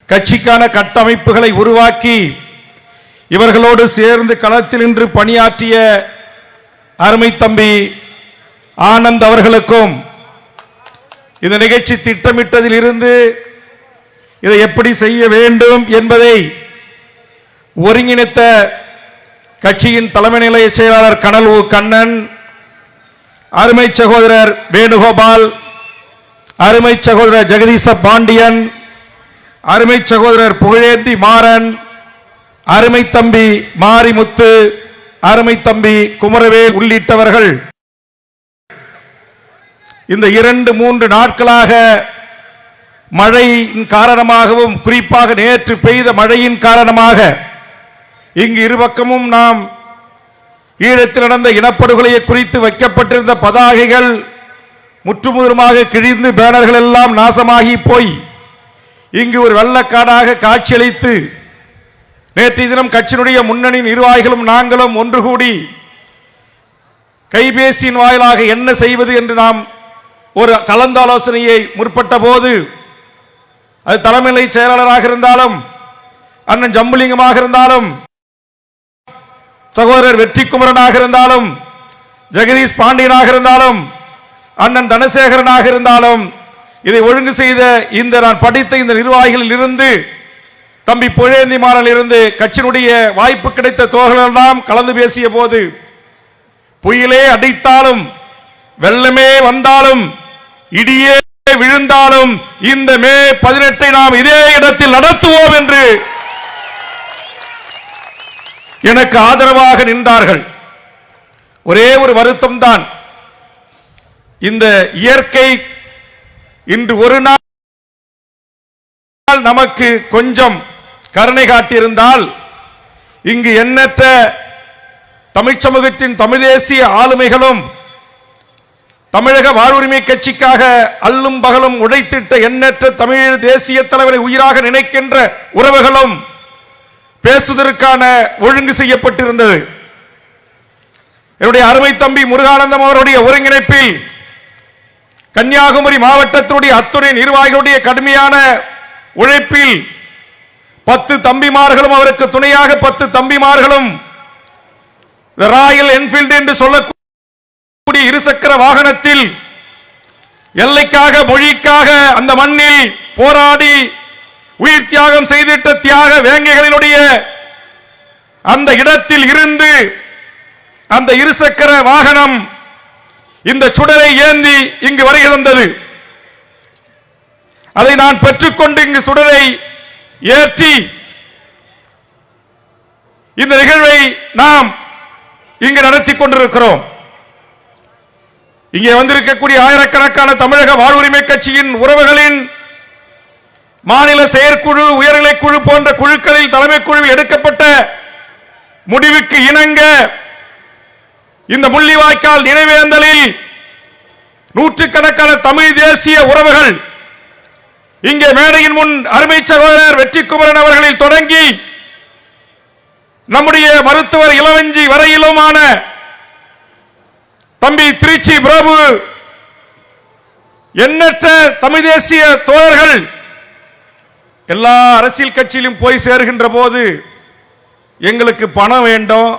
கட்சிக்கான கட்டமைப்புகளை உருவாக்கி இவர்களோடு சேர்ந்து களத்தில் நின்று பணியாற்றிய அருமை தம்பி ஆனந்த் அவர்களுக்கும் இந்த நிகழ்ச்சி திட்டமிட்டதில் இருந்து இதை எப்படி செய்ய வேண்டும் என்பதை ஒருங்கிணைத்த கட்சியின் தலைமை நிலைய செயலாளர் கனல் கண்ணன், அருமை சகோதரர் வேணுகோபால், அருமை சகோதரர் ஜெகதீச பாண்டியன், அருமை சகோதரர் புகழேந்தி மாறன், அருமை தம்பி மாரிமுத்து, அருமை தம்பி குமரவேல் உள்ளிட்டவர்கள் இந்த 2-3 நாட்களாக மழையின் காரணமாகவும் குறிப்பாக நேற்று பெய்த மழையின் காரணமாக இங்கு இருபக்கமும் நாம் ஈழத்தில் நடந்த இனப்படுகொலையை குறித்து வைக்கப்பட்டிருந்த பதாகைகள் முற்றுமுதலுமாக கிழிந்து பேனர்கள் எல்லாம் நாசமாகி போய் இங்கு ஒரு வெள்ளக்காடாக காட்சியளித்து நேற்றைய தினம் கட்சியினுடைய முன்னணி நிர்வாகிகளும் நாங்களும் ஒன்று கூடி கைபேசியின் வாயிலாக என்ன செய்வது என்று நாம் ஒரு கலந்தாலோசனையை முற்பட்ட போது அது தலைமை செயலாளராக இருந்தாலும் அண்ணன் ஜம்புலிங்கமாக இருந்தாலும் சகோதரர் வெற்றிக்குமரனாக இருந்தாலும் ஜெகதீஷ் பாண்டியனாக இருந்தாலும் அண்ணன் தனசேகரனாக இருந்தாலும் இதை ஒழுங்கு செய்த இந்த நான் படித்த இந்த நிர்வாகிகளில் இருந்து தம்பி புகழேந்தி மாறனில் இருந்து கட்சியினுடைய வாய்ப்பு கிடைத்த தோழர்களெல்லாம் கலந்து பேசிய போது புயலே அடித்தாலும் வெள்ளமே வந்தாலும் இடியே விழுந்தாலும் இந்த மே 18 நாம் இதே இடத்தில் நடத்துவோம் என்று எனக்கு ஆதரவாக நின்றார்கள். ஒரே ஒரு வருத்தம் தான், இந்த இயற்கை இன்று ஒரு நாள் நமக்கு கொஞ்சம் கருணை காட்டியிருந்தால் இங்கு எண்ணற்ற தமிழ் சமூகத்தின் தமிழ் தேசிய ஆளுமைகளும் தமிழக வாழ்வுரிமை கட்சிக்காக அல்லும் பகலும் உழைத்திட்ட எண்ணற்ற தமிழ் தேசிய தலைவரை உயிராக நினைக்கின்ற உறவுகளும் பேசுவதற்கான ஒழுங்கு செய்யப்பட்டிருந்தது. என்னுடைய அருமை தம்பி முருகானந்தம் அவருடைய ஒருங்கிணைப்பில் கன்னியாகுமரி மாவட்டத்தினுடைய அத்துணை நிர்வாகிகளுடைய கடுமையான உழைப்பில் 10 தம்பிமார்களும் அவருக்கு துணையாக 10 தம்பிமார்களும் ராயல் என்ஃபீல்டு என்று சொல்லக்கூடிய இருசக்கர வாகனத்தில் எல்லைக்காக மொழிக்காக அந்த மண்ணில் போராடி உயிர் தியாகம் செய்திட்ட தியாக வேங்கைகளினுடைய அந்த இடத்தில் இருந்து அந்த இருசக்கர வாகனம் இந்த சுடரை ஏந்தி இங்கு வருகை தந்தது. அதை நான் பெற்றுக்கொண்டு இங்கு சுடரை ஏற்றி இந்த நிகழ்வை நாம் இங்கு நடத்தி கொண்டிருக்கிறோம். இங்கே வந்திருக்கக்கூடிய ஆயிரக்கணக்கான தமிழக வாழ்வுரிமை கட்சியின் உறவுகளின் மாநில செயற்குழு, உயர்நிலை குழு போன்ற குழுக்களில் தலைமை குழுவில் எடுக்கப்பட்ட முடிவுக்கு இணங்க இந்த முள்ளிவாய்க்கால் நினைவேந்தலில் நூற்றுக்கணக்கான தமிழ் தேசிய உறவுகள் இங்கே மேடையின் முன் அருமை சகோதரர் வெற்றிக்குமரன் அவர்களில் தொடங்கி நம்முடைய மருத்துவர் இளவஞ்சி வரையிலுமான தம்பி திருச்சி பிரபு, எண்ணற்ற தமிழ் தேசிய தோழர்கள் எல்லா அரசியல் கட்சியிலும் போய் சேர்கின்ற போது எங்களுக்கு பணம் வேண்டும்,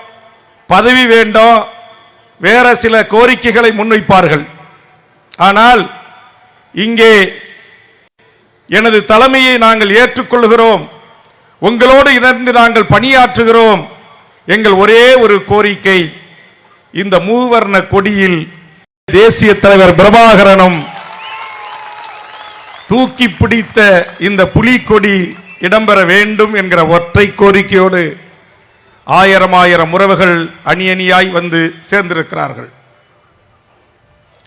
பதவி வேண்டும், வேற சில கோரிக்கைகளை முன்வைப்பார்கள். ஆனால் இங்கே எனது தலைமையை நாங்கள் ஏற்றுக்கொள்கிறோம், உங்களோடு இணைந்து நாங்கள் பணியாற்றுகிறோம். எங்கள் ஒரே ஒரு கோரிக்கை, இந்த மூவர்ண கொடியில் தேசிய தலைவர் பிரபாகரனும் தூக்கி பிடித்த இந்த புலிக்கொடி இடம்பெற வேண்டும் என்கிற ஒற்றை கோரிக்கையோடு ஆயிரம் உறவுகள் அணி அணியாய் வந்து சேர்ந்திருக்கிறார்கள்.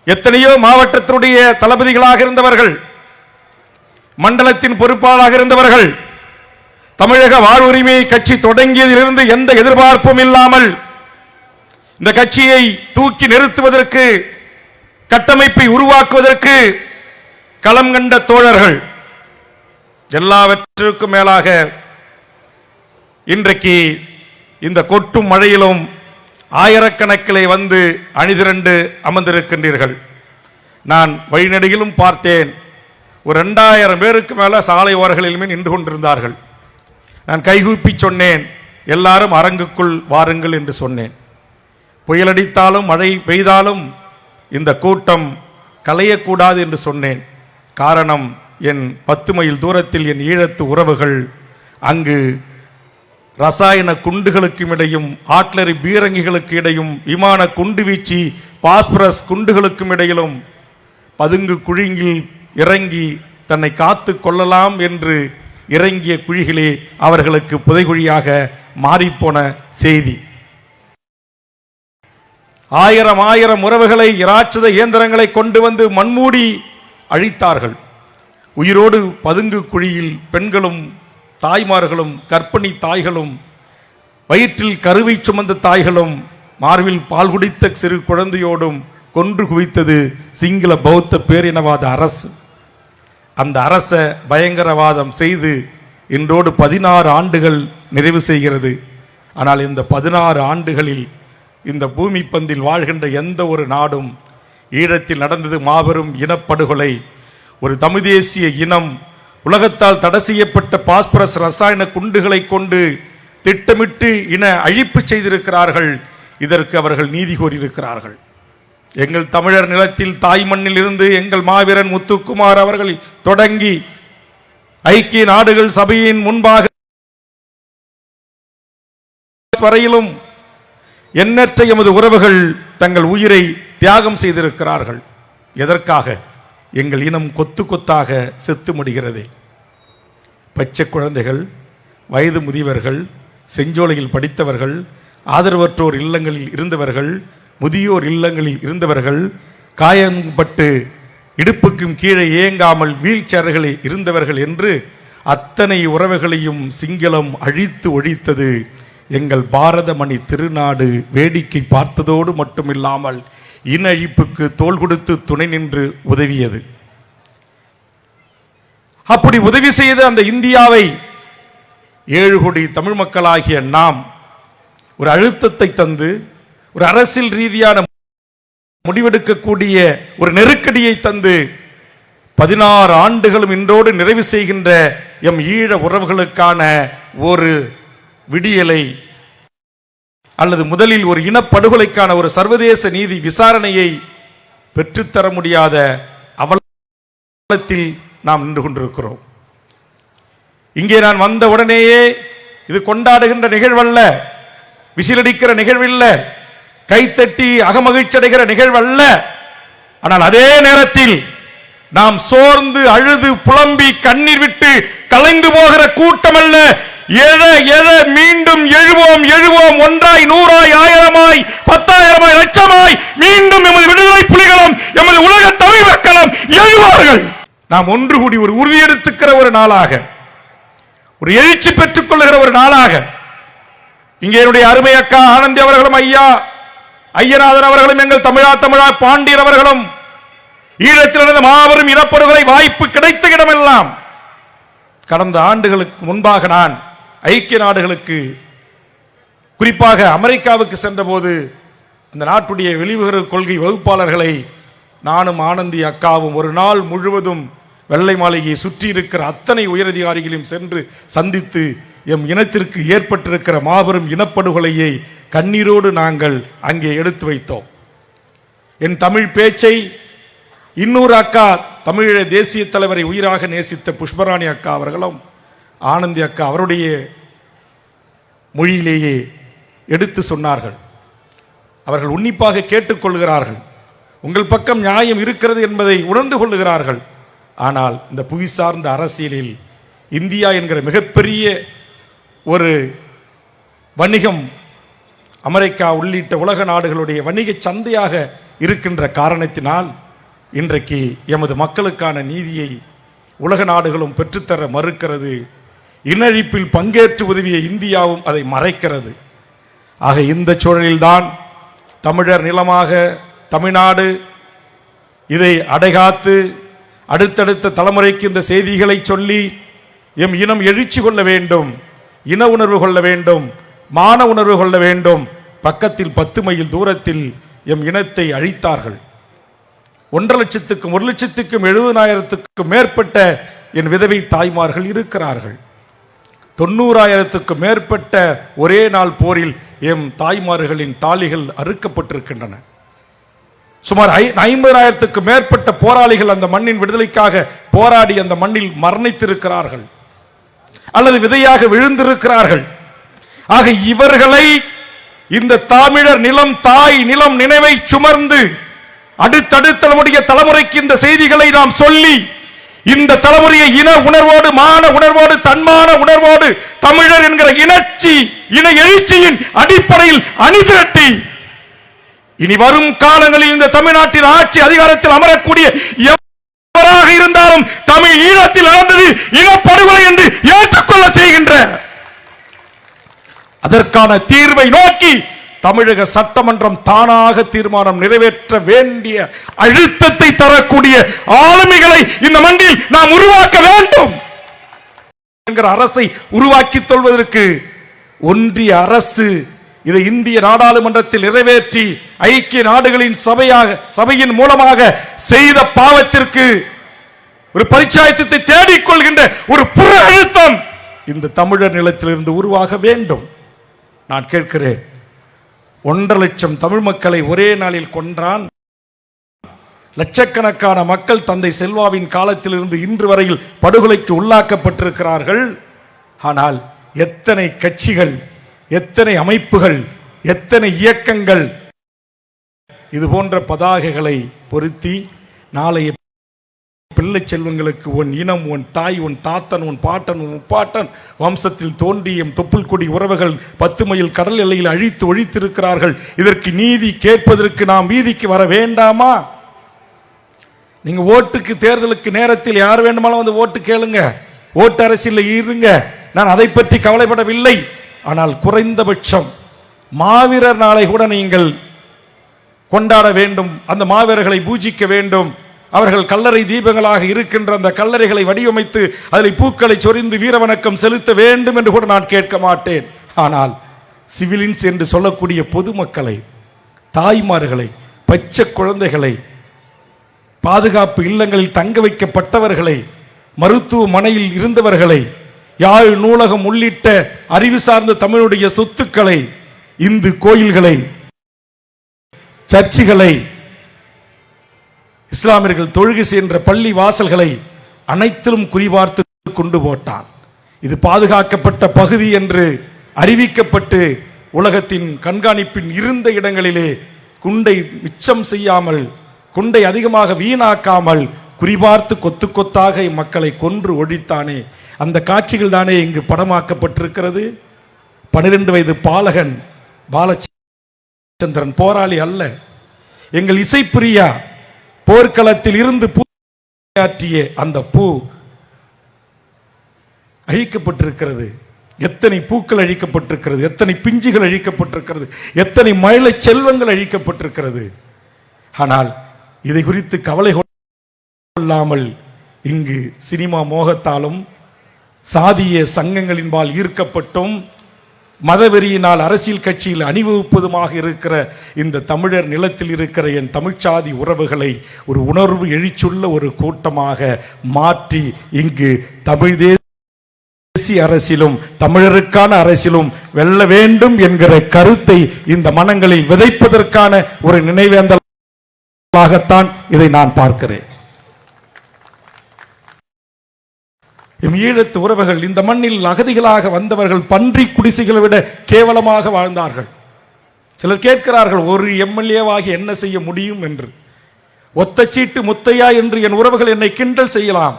எத்தனையோ மாவட்டத்தினுடைய தளபதிகளாக இருந்தவர்கள், மண்டலத்தின் பொறுப்பாளராக இருந்தவர்கள், தமிழக வாழ்வுரிமை கட்சி தொடங்கியதிலிருந்து எந்த எதிர்பார்ப்பும் இல்லாமல் இந்த கட்சியை தூக்கி நிறுத்துவதற்கு, கட்டமைப்பை உருவாக்குவதற்கு களம் கண்ட தோழர்கள். எல்லாவற்றுக்கும் மேலாக இன்றைக்கு இந்த கொட்டும் மழையிலும் ஆயிரக்கணக்கிலே வந்து அணிதிரண்டு அமர்ந்திருக்கின்றீர்கள். நான் வழிநடையிலும் பார்த்தேன், ஒரு 2000 பேருக்கு மேல சாலை ஓரங்களிலுமே நின்று கொண்டிருந்தார்கள். நான் கைகூப்பி சொன்னேன், எல்லாரும் அரங்குக்குள் வாருங்கள் என்று சொன்னேன். புயலடித்தாலும் மழை பெய்தாலும் இந்த கூட்டம் கலையக்கூடாது என்று சொன்னேன். காரணம், என் 10 மைல் தூரத்தில் என் ஈழத்து உறவுகள் அங்கு ரசாயன குண்டுகளுக்கும் இடையும், ஆட்லரி பீரங்கிகளுக்கு இடையும், விமான குண்டு வீச்சு பாஸ்பரஸ் குண்டுகளுக்கும் இடையிலும் பதுங்கு குழியில் இறங்கி தன்னை காத்து கொள்ளலாம் என்று இறங்கிய குழிகளே அவர்களுக்கு புதைகுழியாக மாறிப்போன செய்தி. ஆயிரம் உறவுகளை இராட்சத இயந்திரங்களை கொண்டு வந்து மண்மூடி அழித்தார்கள். உயிரோடு பதுங்கு குழியில் பெண்களும் தாய்மார்களும் கர்ப்பிணி தாய்களும் வயிற்றில் கருவை சுமந்த தாய்களும் மார்பில் பால் குடித்த சிறு குழந்தையோடும் கொன்று குவித்தது சிங்கள பௌத்த பேரினவாத அரசு. அந்த அரச பயங்கரவாதம் செய்து இன்றோடு 16 ஆண்டுகள் நிறைவு செய்கிறது. ஆனால் இந்த 16 ஆண்டுகளில் இந்த பூமி பந்தில் வாழ்கின்ற எந்த ஒரு நாடும் ஈழத்தில் நடந்தது மாபெரும் இனப்படுகொலை. ஒரு தமிழ் தேசிய இனம் உலகத்தால் தடை செய்யப்பட்ட பாஸ்பரஸ் ரசாயன குண்டுகளை கொண்டு திட்டமிட்டு இன அழிப்பு செய்திருக்கிறார்கள். இதற்கு அவர்கள் நீதி கோரியிருக்கிறார்கள். எங்கள் தமிழர் நிலத்தில் தாய் மண்ணில் இருந்து எங்கள் மாவீரன் முத்துக்குமார் அவர்கள் தொடங்கி ஐக்கிய நாடுகள் சபையின் முன்பாக வரையிலும் எண்ணற்ற எமது உறவுகள் தங்கள் உயிரை தியாகம் செய்திருக்கிறார்கள். எதற்காக? எங்கள் இனம் கொத்து கொத்தாக செத்து முடிகிறது. பச்சை குழந்தைகள், வயது முதியவர்கள், செஞ்சோலையில் படித்தவர்கள், ஆதரவற்றோர் இல்லங்களில் இருந்தவர்கள், முதியோர் இல்லங்களில் இருந்தவர்கள், காயம்பட்டு இடுப்புக்கும் கீழே இயங்காமல் வீல் சேர்களில் இருந்தவர்கள் என்று அத்தனை உறவுகளையும் சிங்களம் அழித்து ஒழித்தது. எங்கள் பாரத மணி திருநாடு வேடிக்கை பார்த்ததோடு மட்டுமில்லாமல் இன அழிப்புக்கு தோள் கொடுத்து துணை நின்று உதவியது. அப்படி உதவி செய்த அந்த இந்தியாவை 7 கோடி தமிழ் மக்களாகிய நாம் ஒரு அழுத்தத்தை தந்து, ஒரு அரசியல் ரீதியான முடிவெடுக்கக்கூடிய ஒரு நெருக்கடியை தந்து 16 ஆண்டுகளும் இன்றோடு நிறைவு செய்கின்ற எம் ஈழ உறவுகளுக்கான ஒரு விடியலை அல்லது முதலில் ஒரு இனப்படுகொலைக்கான ஒரு சர்வதேச நீதி விசாரணையை பெற்றுத்தர முடியாத அவலத்தில் நாம் நின்று கொண்டிருக்கிறோம். இங்கே நான் வந்த உடனேயே இது கொண்டாடுகின்ற நிகழ்வல்ல, விசிலடிக்கிற நிகழ்வில்ல, கைத்தட்டி அகமகிழ்ச்சி அடைகிற நிகழ்வல்ல. ஆனால் அதே நேரத்தில் நாம் சோர்ந்து அழுது புலம்பி கண்ணீர் விட்டு கலைந்து போகிற கூட்டம் அல்ல. எதை மீண்டும் எழுவோம், ஒன்றாய், 100ஆய், 1000ஆய், 10,000ஆய், லட்சமாய் மீண்டும் எமது விடுதலை புலிகளும் எமது உலக தமிழ் மக்களும் எழுவார்கள். நாம் ஒன்று கூடி ஒரு உறுதியெடுத்துக்கிற ஒரு நாளாக, ஒரு எழுச்சி பெற்றுக் கொள்ளுகிற ஒரு நாளாக, இங்கே என்னுடைய அருமை அக்கா ஆனந்தி அவர்களும், ஐயா ஐயநாதன் அவர்களும், எங்கள் தமிழா பாண்டியர் அவர்களும் ஈழத்தில் நடந்த மாபெரும் இனப்படுகொலை வாய்ப்பு கிடைத்த இடமெல்லாம் கடந்த ஆண்டுகளுக்கு முன்பாக நான் ஐக்கிய நாடுகளுக்கு, குறிப்பாக அமெரிக்காவுக்கு சென்றபோது அந்த நாட்டுடைய வெளிவிவகார கொள்கை வகுப்பாளர்களை நானும் ஆனந்தி அக்காவும் ஒரு நாள் முழுவதும் வெள்ளை மாளிகையை சுற்றி இருக்கிற அத்தனை உயரதிகாரிகளையும் சென்று சந்தித்து எம் இனத்திற்கு ஏற்பட்டிருக்கிற மாபெரும் இனப்படுகொலையை கண்ணீரோடு நாங்கள் அங்கே எடுத்து வைத்தோம். என் தமிழ் பேச்சை இன்னொரு அக்கா, தமிழீழ தேசிய தலைவரை உயிராக நேசித்த புஷ்பராணி அக்கா அவர்களும் ஆனந்தி அக்கா அவருடைய மொழியிலேயே எடுத்து சொன்னார்கள். அவர்கள் உன்னிப்பாக கேட்டுக்கொள்கிறார்கள், உங்கள் பக்கம் நியாயம் இருக்கிறது என்பதை உணர்ந்து கொள்ளுகிறார்கள். ஆனால் இந்த புவி சார்ந்த அரசியலில் இந்தியா என்கிற மிகப்பெரிய ஒரு வணிகம் அமெரிக்கா உள்ளிட்ட உலக நாடுகளுடைய வணிக சந்தையாக இருக்கின்ற காரணத்தினால் இன்றைக்கு எமது மக்களுக்கான நீதியை உலக நாடுகளும் பெற்றுத்தர மறுக்கிறது. இனஅழிப்பில் பங்கேற்று உதவிய இந்தியாவும் அதை மறைக்கிறது. ஆக இந்த சூழலில்தான் தமிழர் நிலமாக தமிழ்நாடு இதை அடைகாத்து அடுத்தடுத்த தலைமுறைக்கு இந்த செய்திகளை சொல்லி எம் இனம் எழுச்சி கொள்ள வேண்டும், இன உணர்வு கொள்ள வேண்டும், மான உணர்வு கொள்ள வேண்டும். பக்கத்தில் 10 மைல் தூரத்தில் எம் இனத்தை அழித்தார்கள். 1,00,000க்கும் 1,70,000 70,000க்கும் மேற்பட்ட என் விதவை தாய்மார்கள் இருக்கிறார்கள். 90,000க்கும் மேற்பட்ட ஒரே நாள் போரில் எம் தாய்மார்களின் தாலிகள் அறுக்கப்பட்டிருக்கின்றன. சுமார் 50,000க்கும் மேற்பட்ட போராளிகள் அந்த மண்ணின் விடுதலைக்காக போராடி அந்த மண்ணில் மரணித்திருக்கிறார்கள் அல்லது விதையாக விழுந்திருக்கிறார்கள். ஆக இவர்களை இந்த தமிழர் நிலம், தாய் நிலம் நினைவை சுமர்ந்து அடுத்தடுத்த நம்முடைய தலைமுறைக்கு இந்த செய்திகளை நாம் சொல்லி இந்த தலைமுறையை இன உணர்வோடு, மான உணர்வோடு, தன்மான உணர்வோடு தமிழர் என்கிற இன எழுச்சியின் அடிப்படையில் அணிதிரட்டி இனி வரும் காலங்களில் இந்த தமிழ்நாட்டின் ஆட்சி அதிகாரத்தில் அமரக்கூடிய எவராக இருந்தாலும் தமிழ் ஈழத்தில் நடந்தது இனப்படுகொலை என்று ஏற்றுக்கொள்ள செய்கின்ற அதற்கான தீர்வை நோக்கி தமிழக சட்டமன்றம் தானாக தீர்மானம் நிறைவேற்ற வேண்டிய அழுத்தத்தை தரக்கூடிய ஆளுமைகளை இந்த மண்ணில் நாம் உருவாக்க வேண்டும் என்கிற அரசை உருவாக்கித் கொள்வதற்கு ஒன்றிய அரசு இதை இந்திய நாடாளுமன்றத்தில் நிறைவேற்றி ஐக்கிய நாடுகளின் சபையின் மூலமாக செய்த பாவத்திற்கு ஒரு பரிச்சாயத்தை தேடிக்கொள்கின்ற ஒரு புற அழுத்தம் இந்த தமிழர் நிலத்திலிருந்து உருவாக வேண்டும். நான் கேட்கிறேன், 1,50,000 தமிழ் மக்களை ஒரே நாளில் கொன்றான். லட்சக்கணக்கான மக்கள் தந்தை செல்வாவின் காலத்திலிருந்து இன்று வரையில் படுகொலைக்கு உள்ளாக்கப்பட்டிருக்கிறார்கள். ஆனால் எத்தனை கட்சிகள், எத்தனை அமைப்புகள், எத்தனை இயக்கங்கள் இது போன்ற பதாகைகளை பொருத்தி நாளைய பிள்ளை செல்வங்களுக்கு உன் இனம், உன் தாய், உன் தாத்தன், உன் பாட்டன், உன் முப்பாட்டன் வம்சத்தில் தோன்றிய தொப்புள் கொடி உறவுகள் 10 மைல் கடல் எல்லையில் அழித்து ஒழித்திருக்கிறார்கள். இதற்கு நீதி கேட்பதற்கு நாம் வீதிக்கு வர வேண்டாமா? நீங்க ஓட்டுக்கு தேர்தலுக்கு நேரத்தில் யார் வேண்டுமானாலும் வந்து ஓட்டு கேளுங்க, ஓட்டு அரசியல் இருங்க, நான் அதை பற்றி கவலைப்படவில்லை. ஆனால் குறைந்தபட்சம் மாவீரர் நாளை கூட நீங்கள் கொண்டாட வேண்டும், அந்த மாவீரர்களை பூஜிக்க வேண்டும். அவர்கள் கல்லறை தீபங்களாக இருக்கின்ற அந்த கல்லறைகளை வடிவமைத்து அதில் பூக்களை சொரிந்து வீரவணக்கம் செலுத்த வேண்டும் என்று கூட நான் கேட்க மாட்டேன். ஆனால் சிவிலியன்ஸ் என்று சொல்லக்கூடிய பொதுமக்களை, தாய்மார்களை, பச்சை குழந்தைகளை, பாதுகாப்பு இல்லங்களில் தங்க வைக்கப்பட்டவர்களை, மருத்துவமனையில் இருந்தவர்களை, யாழ் நூலகம் உள்ளிட்ட அறிவு சார்ந்த தமிழுடைய சொத்துக்களை, இந்து கோயில்களை, சர்ச்சுகளை, இஸ்லாமியர்கள் தொழுகை செய்கின்ற பள்ளி வாசல்களை அனைத்திலும் குறிபார்த்து கொண்டு போட்டான். இது பாதுகாக்கப்பட்ட பகுதி என்று அறிவிக்கப்பட்டு உலகத்தின் கண்காணிப்பின் இருந்த இடங்களிலே குண்டை மிச்சம் செய்யாமல், குண்டை அதிகமாக வீணாக்காமல் குறிபார்த்து கொத்து கொத்தாக மக்களை கொன்று ஒழித்தானே, அந்த காட்சிகள் தானே இங்கு படமாக்கப்பட்டிருக்கிறது. 12 வயது பாலகன் பாலச்சந்திரன் போராளி அல்ல. எங்கள் இசைப்பிரியா போர்க்களத்தில் இருந்து பூயாற்றிய அந்த பூ அழிக்கப்பட்டிருக்கிறது. எத்தனை பூக்கள் அழிக்கப்பட்டிருக்கிறது, எத்தனை பிஞ்சுகள் அழிக்கப்பட்டிருக்கிறது, எத்தனை மழை செல்வங்கள் அழிக்கப்பட்டிருக்கிறது. ஆனால் இதை குறித்து கவலை கொள்ளாமல் இங்கு சினிமா மோகத்தாலும் சாதிய சங்கங்களின்பால் ஈர்க்கப்பட்டும் மதவெறியினால் அரசியல் கட்சியில் அணிவகுப்பதுமாக இருக்கிற இந்த தமிழர் நிலத்தில் இருக்கிற என் தமிழ்ச்சாதி உறவுகளை ஒரு உணர்வு எழுச்சுள்ள ஒரு கூட்டமாக மாற்றி இங்கு தமிழ் தேசிய அரசியலும் தமிழருக்கான அரசியலும் வெல்ல வேண்டும் என்கிற கருத்தை இந்த மனங்களில் விதைப்பதற்கான ஒரு நினைவேந்தலாகத்தான் இதை நான் பார்க்கிறேன். ஈழத்து உறவுகள் இந்த மண்ணில் அகதிகளாக வந்தவர்கள் பன்றி குடிசைகளை விட கேவலமாக வாழ்ந்தார்கள். சிலர் கேட்கிறார்கள், ஒரு எம்எல்ஏவாகி என்ன செய்ய முடியும் என்று. ஒத்த சீட்டு முத்தையா என்று என் உறவுகள் என்னை கிண்டல் செய்யலாம்.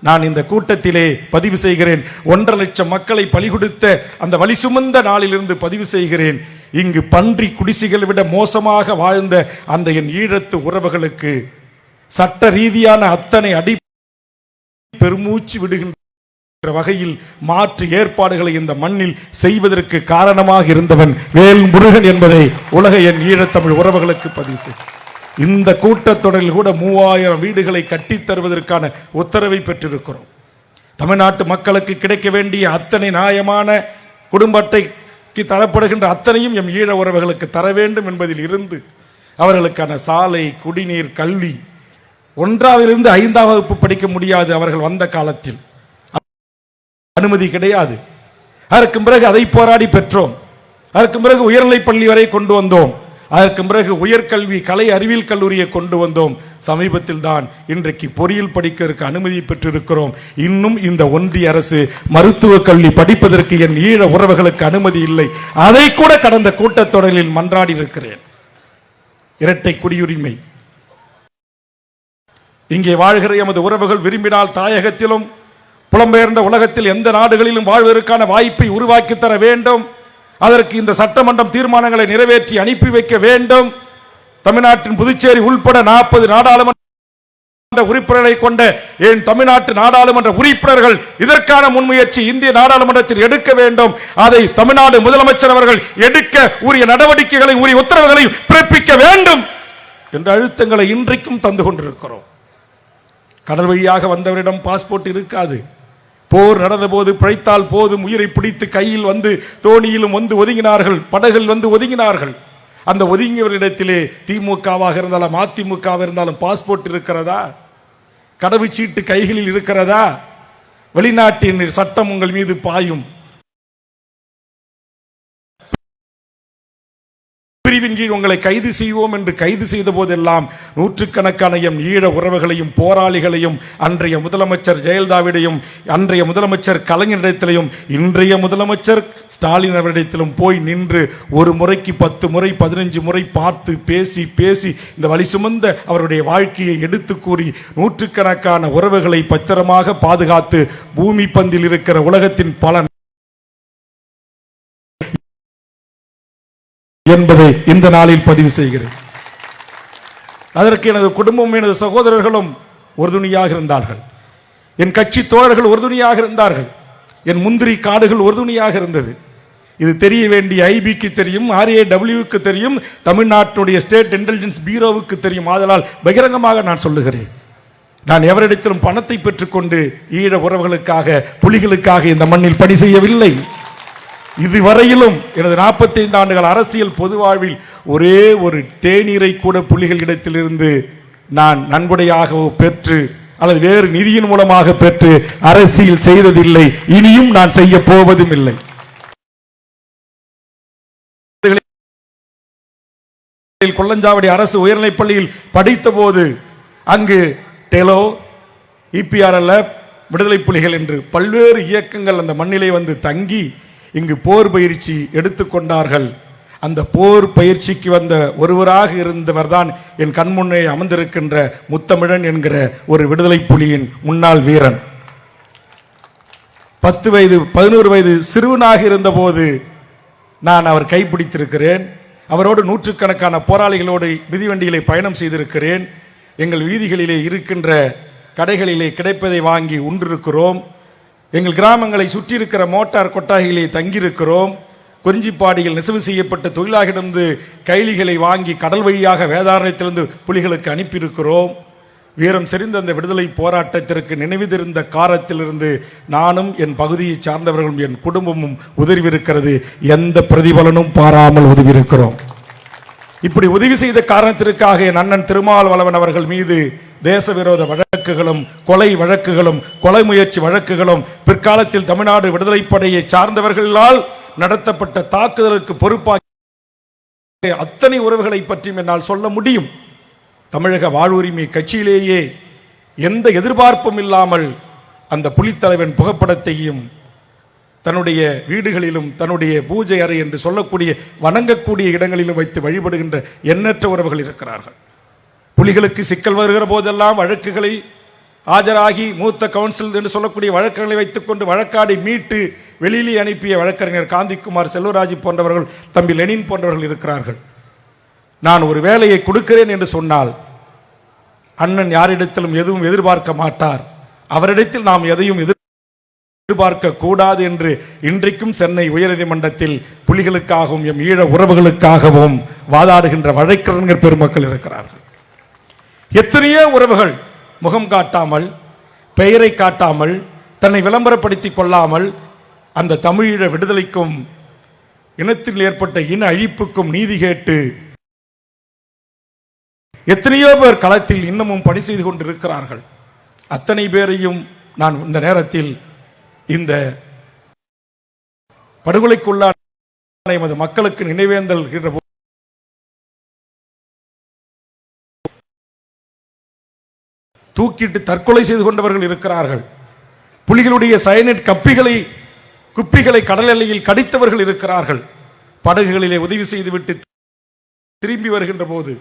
நான் இந்த கூட்டத்திலே பதிவு செய்கிறேன், 1,50,000 மக்களை பலி கொடுத்த அந்த வலி சுமந்த நாளிலிருந்து பதிவு செய்கிறேன். இங்கு பன்றி குடிசைகளை விட மோசமாக வாழ்ந்த அந்த என் ஈழத்து உறவுகளுக்கு சட்ட ரீதியான அத்தனை அடி பெருமூச்சு விடுகின்ற வகையில் மாற்று ஏற்பாடுகளை இந்த மண்ணில் செய்வதற்கு காரணமாக இருந்தவன் வேல் முருகன் என்பதை உலக என் ஈழத்தமிழ் உறவுகளுக்கு பதிவு செய்ய. இந்த கூட்டத்தொடரில் கூட 3000 வீடுகளை கட்டித் தருவதற்கான உத்தரவை பெற்றிருக்கிறோம். தமிழ்நாட்டு மக்களுக்கு கிடைக்க வேண்டிய அத்தனை நியாயமான குடும்ப அட்டைக்கு தரப்படுகின்ற அத்தனையும் எம் ஈழ உறவுகளுக்கு தர வேண்டும் என்பதில் இருந்து அவர்களுக்கான சாலை, குடிநீர், கல்வி, 1ஆவிலிருந்து 5ஆம் வகுப்பு படிக்க முடியாது அவர்கள் வந்த காலத்தில், அனுமதி கிடையாது. அதற்கு பிறகு அதை போராடி பெற்றோம். அதற்கு பிறகு உயர்நிலைப் பள்ளி வரை கொண்டு வந்தோம். அதற்கு பிறகு உயர்கல்வி கலை அறிவியல் கல்லூரியை கொண்டு வந்தோம். சமீபத்தில் தான் இன்றைக்கு பொறியியல் படிக்கிறதுக்கு அனுமதி பெற்றிருக்கிறோம். இன்னும் இந்த ஒன்றிய அரசு மருத்துவ கல்வி படிப்பதற்கு என் ஈழ உறவுகளுக்கு அனுமதி இல்லை. அதை கூட கடந்த கூட்டத்தொடரில் மன்றாடி இருக்கிறேன். இரட்டை குடியுரிமை, இங்கே வாழ்கிற எமது உறவுகள் விரும்பினால் தாயகத்திலும் புலம்பெயர்ந்த உலகத்தில் எந்த நாடுகளிலும் வாழ்வதற்கான வாய்ப்பை உருவாக்கி தர வேண்டும். அதற்கு இந்த சட்டமன்றம் தீர்மானங்களை நிறைவேற்றி அனுப்பி வைக்க வேண்டும். தமிழ்நாட்டின் புதுச்சேரி உள்பட 40 நாடாளுமன்ற உறுப்பினர்களை கொண்ட என் தமிழ்நாட்டு நாடாளுமன்ற உறுப்பினர்கள் இதற்கான முன்முயற்சி இந்திய நாடாளுமன்றத்தில் எடுக்க வேண்டும். அதை தமிழ்நாடு முதலமைச்சர் அவர்கள் எடுக்க உரிய நடவடிக்கைகளை உரிய உத்தரவுகளை பிறப்பிக்க வேண்டும் என்ற அழுத்தங்களை இன்றைக்கும் தந்து கொண்டிருக்கிறோம். கடல் வழியாக வந்தவரிடம் பாஸ்போர்ட் இருக்காது. போர் நடந்த போது பிழைத்தால் போதும் உயிரை பிடித்து கையில் வந்து தோணியிலும் வந்து ஒதுங்கினார்கள், படகில் வந்து ஒதுங்கினார்கள். அந்த ஒதுங்கியவரிடத்திலே திமுகவாக இருந்தாலும் அதிமுகவாக இருந்தாலும் பாஸ்போர்ட் இருக்கிறதா? கடவுச்சீட்டு கைகளில் இருக்கிறதா? வெளிநாட்டின் சட்டம் உங்கள் மீது பாயும். பிரிவின் கீழ் உங்களை கைது செய்வோம் என்று கைது செய்த போதெல்லாம் நூற்றுக்கணக்கான எம் ஈழ உறவுகளையும் போராளிகளையும் அன்றைய முதலமைச்சர் ஜெயலலிதாவிடையும் அன்றைய முதலமைச்சர் கலைஞரிடத்திலையும் இன்றைய முதலமைச்சர் ஸ்டாலின் அவரிடத்திலும் போய் நின்று ஒரு முறைக்கு 10 முறை 15 முறை பார்த்து பேசி பேசி இந்த வழி சுமந்த அவருடைய வாழ்க்கையை எடுத்து கூறி நூற்றுக்கணக்கான உறவுகளை பத்திரமாக பாதுகாத்து பூமி பந்தில் இருக்கிற உலகத்தின் பல என்பதை இந்த நாளில் பதிவு செய்கிறேன். அதற்கு எனது குடும்பம் எனது சகோதரர்களும் உறுதுணையாக இருந்தார்கள். என் கட்சி தோழர்கள் உறுதுணையாக இருந்தார்கள். என் முந்திரி காடுகள் உறுதுணையாக இருந்தது. இது தெரிய வேண்டிய ஐபிக்கு தெரியும், RAWக்கு தெரியும், தமிழ்நாட்டுடைய ஸ்டேட் இன்டெலிஜென்ஸ் பியூரோவுக்கு தெரியும். ஆதலால் பகிரங்கமாக நான் சொல்லுகிறேன், நான் எவரிடத்திலும் பணத்தை பெற்றுக்கொண்டு ஈழ உறவுகளுக்காக புலிகளுக்காக இந்த மண்ணில் பணி செய்யவில்லை. இதுவரையிலும் எனது 45 ஆண்டுகள் அரசியல் பொது வாழ்வில் ஒரே ஒரு தேநீரை கூட புலிகள் இடத்திலிருந்து நான் நன்கொடையாகவோ பெற்று அல்லது வேறு நிதியின் மூலமாக பெற்று அரசியல் செய்ததில்லை. இனியும் நான் செய்ய போவதும் இல்லை. கொல்லஞ்சாவடி அரசு உயர்நிலைப் பள்ளியில் படித்த போது அங்கு டெலோ, EPRLF, விடுதலை புலிகள் என்று பல்வேறு இயக்கங்கள் அந்த மண்ணிலே வந்து தங்கி இங்கு போர் பயிற்சி எடுத்துக்கொண்டார்கள். அந்த போர் பயிற்சிக்கு வந்த ஒருவராக இருந்தவர் தான் என் கண்முன்னே அமர்ந்திருக்கின்ற முத்தமிழன் என்கிற ஒரு விடுதலை புலியின் முன்னாள் வீரன். 10 வயது 11 வயது சிறுவனாக இருந்த போது நான் அவர் கைப்பிடித்திருக்கிறேன். அவரோடு நூற்றுக்கணக்கான போராளிகளோடு மிதிவண்டிகளை பயணம் செய்திருக்கிறேன். எங்கள் வீதிகளிலே இருக்கின்ற கடைகளிலே கிடைப்பதை வாங்கி உண்டிருக்கிறோம். எங்கள் கிராமங்களை சுற்றி இருக்கிற மோட்டார் கொட்டாய்களிலே தங்கியிருக்கிறோம். குறிஞ்சிப்பாடியில் நெசவு செய்யப்பட்ட தொழிலாளர்களிடமிருந்து கைலிகளை வாங்கி கடல் வழியாக வேதாரண்யத்திலிருந்து புலிகளுக்கு அனுப்பியிருக்கிறோம். வீரம் செறிந்த அந்த விடுதலை போராட்டத்திற்கு நினைவுதிருந்த காலத்திலிருந்து நானும் என் பகுதியை சார்ந்தவர்களும் என் குடும்பமும் உதவியிருக்கிறது. எந்த பிரதிபலனும் பாராமல் உதவியிருக்கிறோம். இப்படி உதவி செய்த காரணத்திற்காக என் அண்ணன் திருமாவளவன் அவர்கள் மீது தேச விரோத வழக்குகளும் கொலை வழக்குகளும் கொலை முயற்சி வழக்குகளும் பிற்காலத்தில் தமிழ்நாடு விடுதலை படையை சார்ந்தவர்களால் நடத்தப்பட்ட தாக்குதலுக்கு பொறுப்பாக அத்தனை உறவுகளை பற்றியும் என்னால் சொல்ல முடியும். தமிழக வாழ்வுரிமை கட்சியிலேயே எந்த எதிர்பார்ப்பும் இல்லாமல் அந்த புலித்தலைவன் புகைப்படத்தையும் தன்னுடைய வீடுகளிலும் தன்னுடைய பூஜை அறை என்று சொல்லக்கூடிய வணங்கக்கூடிய இடங்களிலும் வைத்து வழிபடுகின்ற எண்ணற்ற உறவுகள் இருக்கிறார்கள். புலிகளுக்கு சிக்கல் வருகிற போதெல்லாம் வழக்குகளை ஆஜராகி மூத்த கவுன்சில் என்று சொல்லக்கூடிய வழக்குகளை வைத்துக் கொண்டு வழக்காடி மீட்டு வெளியிலே அனுப்பிய வழக்கறிஞர் காந்திக்குமார் செல்வராஜ் போன்றவர்கள், தம்பி லெனின் போன்றவர்கள் இருக்கிறார்கள். நான் ஒரு வேலையை கொடுக்கிறேன் என்று சொன்னால் அண்ணன் யாரிடத்திலும் எதுவும் எதிர்பார்க்க மாட்டார். அவரிடத்தில் நாம் எதையும் எதிர்பார்க்க கூடாது என்று இன்றைக்கும் சென்னை உயர்நீதிமன்றத்தில் புலிகளுக்காகவும் எம் ஈழ உறவுகளுக்காகவும் வாதாடுகின்ற வழக்கறிஞர் பெருமக்கள் இருக்கிறார்கள். எத்தனையோ உறவுகள் முகம் காட்டாமல், பெயரை காட்டாமல், தன்னை விளம்பரப்படுத்திக் கொள்ளாமல் அந்த தமிழீழ விடுதலைக்கும் இனத்தில் ஏற்பட்ட இன அழிப்புக்கும் நீதி கேட்டு எத்தனையோ பேர் களத்தில் இன்னமும் பணி செய்து கொண்டிருக்கிறார்கள். அத்தனை பேரையும் நான் இந்த நேரத்தில் இந்த படுகொலைக்குள்ளான எமது மக்களுக்கு நினைவேந்தல் தூக்கிட்டு தற்கொலை செய்து கொண்டவர்கள் இருக்கிறார்கள். புலிகளுடைய சயனைட் குப்பிகளை கடல் எல்லையில் கடித்தவர்கள் இருக்கிறார்கள். படகுகளிலே உதவி செய்துவிட்டு திரும்பி வருகின்ற போது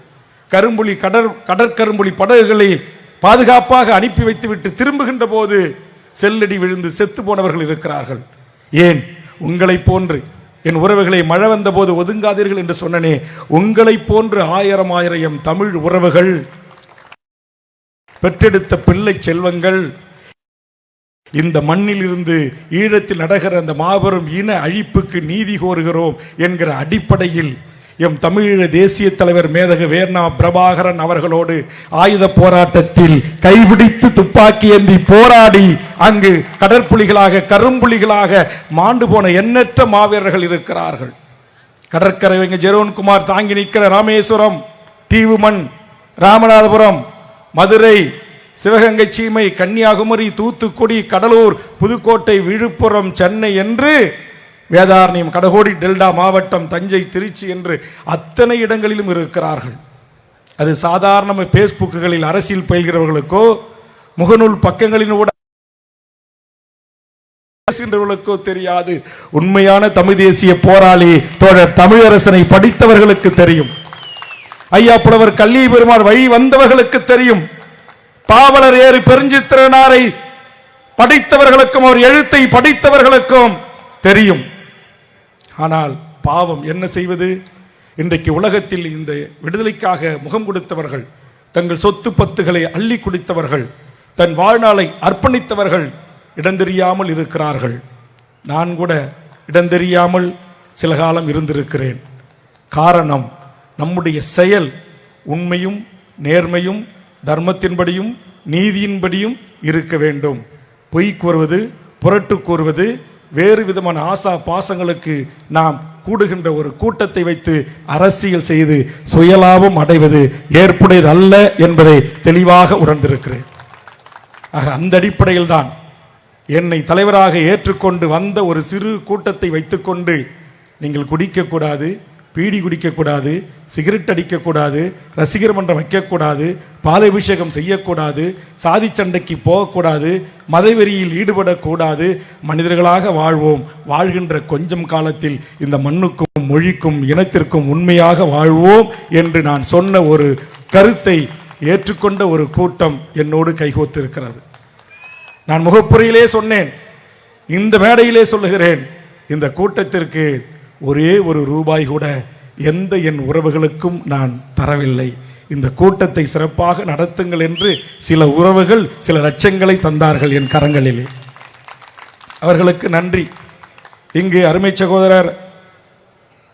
கடற்கரும்புலி படகுகளை பாதுகாப்பாக அனுப்பி வைத்துவிட்டு திரும்புகின்ற போது செல்லடி விழுந்து செத்து போனவர்கள் இருக்கிறார்கள். ஏன் உங்களை போன்று என் உறவுகளை மழை வந்த போது ஒதுங்காதீர்கள் என்று சொன்னனே, உங்களை போன்று ஆயிரம் தமிழ் உறவுகள் பெற்றெடுத்த பிள்ளை செல்வங்கள் இந்த மண்ணில் இருந்து ஈழத்தில் நடக்கிற அந்த மாபெரும் இன அழிப்புக்கு நீதி கோருகிறோம் என்கிற அடிப்படையில் எம் தமிழீழ தேசிய தலைவர் மேதக வேர்னா பிரபாகரன் அவர்களோடு ஆயுத போராட்டத்தில் கைபிடித்து துப்பாக்கி ஏந்தி போராடி அங்கு கடற்புலிகளாக கரும்புலிகளாக மாண்டு போன எண்ணற்ற மாவீரர்கள் இருக்கிறார்கள். கடற்கரை ஜெரோன்குமார் தாங்கி நிற்கிற ராமேஸ்வரம், தீவுமண், ராமநாதபுரம், மதுரை, சிவகங்கை சீமை, கன்னியாகுமரி, தூத்துக்குடி, கடலூர், புதுக்கோட்டை, விழுப்புரம், சென்னை என்று வேதாரண்யம், கடகோடி டெல்டா மாவட்டம், தஞ்சை, திருச்சி என்று அத்தனை இடங்களிலும் இருக்கிறார்கள். அது சாதாரண பேஸ்புக்குகளில் அரசியல் பயில்கிறவர்களுக்கோ முகநூல் பக்கங்களினோட தெரியாது. உண்மையான தமிழ் தேசிய போராளி தோழர் தமிழரசனை படித்தவர்களுக்கு தெரியும். ஐயா புலவர் கல்வி பெருமாள் வழி வந்தவர்களுக்கு தெரியும். பாவலர் ஏறு பெருஞ்சித்திரனாரை படித்தவர்களுக்கும் அவர் எழுத்தை படித்தவர்களுக்கும் தெரியும். ஆனால் பாவம் என்ன செய்வது? இன்றைக்கு உலகத்தில் இந்த விடுதலைக்காக முகம் கொடுத்தவர்கள், தங்கள் சொத்து பத்துகளை அள்ளி குடித்தவர்கள், தன் வாழ்நாளை அர்ப்பணித்தவர்கள் இடந்தெரியாமல் இருக்கிறார்கள். நான் கூட இடந்தெரியாமல் சில காலம் இருந்திருக்கிறேன். காரணம், நம்முடைய செயல் உண்மையும் நேர்மையும் தர்மத்தின்படியும் நீதியின்படியும் இருக்க வேண்டும். பொய் கூறுவது, புரட்டு கூறுவது, வேறு விதமான ஆசா பாசங்களுக்கு நாம் கூடுகின்ற ஒரு கூட்டத்தை வைத்து அரசியல் செய்து சுயலாபம் அடைவது ஏற்புடையது அல்ல என்பதை தெளிவாக உணர்ந்திருக்கிறேன். ஆக அந்த அடிப்படையில் தான் என்னை தலைவராக ஏற்றுக்கொண்டு வந்த ஒரு சிறு கூட்டத்தை வைத்துக்கொண்டு நீங்கள் குடிக்கக்கூடாது, பீடி குடிக்கக்கூடாது, சிகரெட் அடிக்கக்கூடாது, ரசிகர் மன்றம் வைக்கக்கூடாது, பாலாபிஷேகம் செய்யக்கூடாது, சாதி சண்டைக்கு போகக்கூடாது, மதவெறியில் ஈடுபடக்கூடாது, மனிதர்களாக வாழ்வோம், வாழ்கின்ற கொஞ்சம் காலத்தில் இந்த மண்ணுக்கும் மொழிக்கும் இனத்திற்கும் உண்மையாக வாழ்வோம் என்று நான் சொன்ன ஒரு கருத்தை ஏற்றுக்கொண்ட ஒரு கூட்டம் என்னோடு கைகோத்திருக்கிறது. நான் முகப்புரையிலே சொன்னேன், இந்த மேடையிலே சொல்லுகிறேன், இந்த கூட்டத்திற்கு ஒரே ஒரு ரூபாய் கூட எந்த என் உறவுகளுக்கும் நான் தரவில்லை. இந்த கூட்டத்தை சிறப்பாக நடத்துங்கள் என்று சில உறவுகள் சில லட்சங்களை தந்தார்கள் என் கரங்களிலே. அவர்களுக்கு நன்றி. இங்கு அருமை சகோதரர்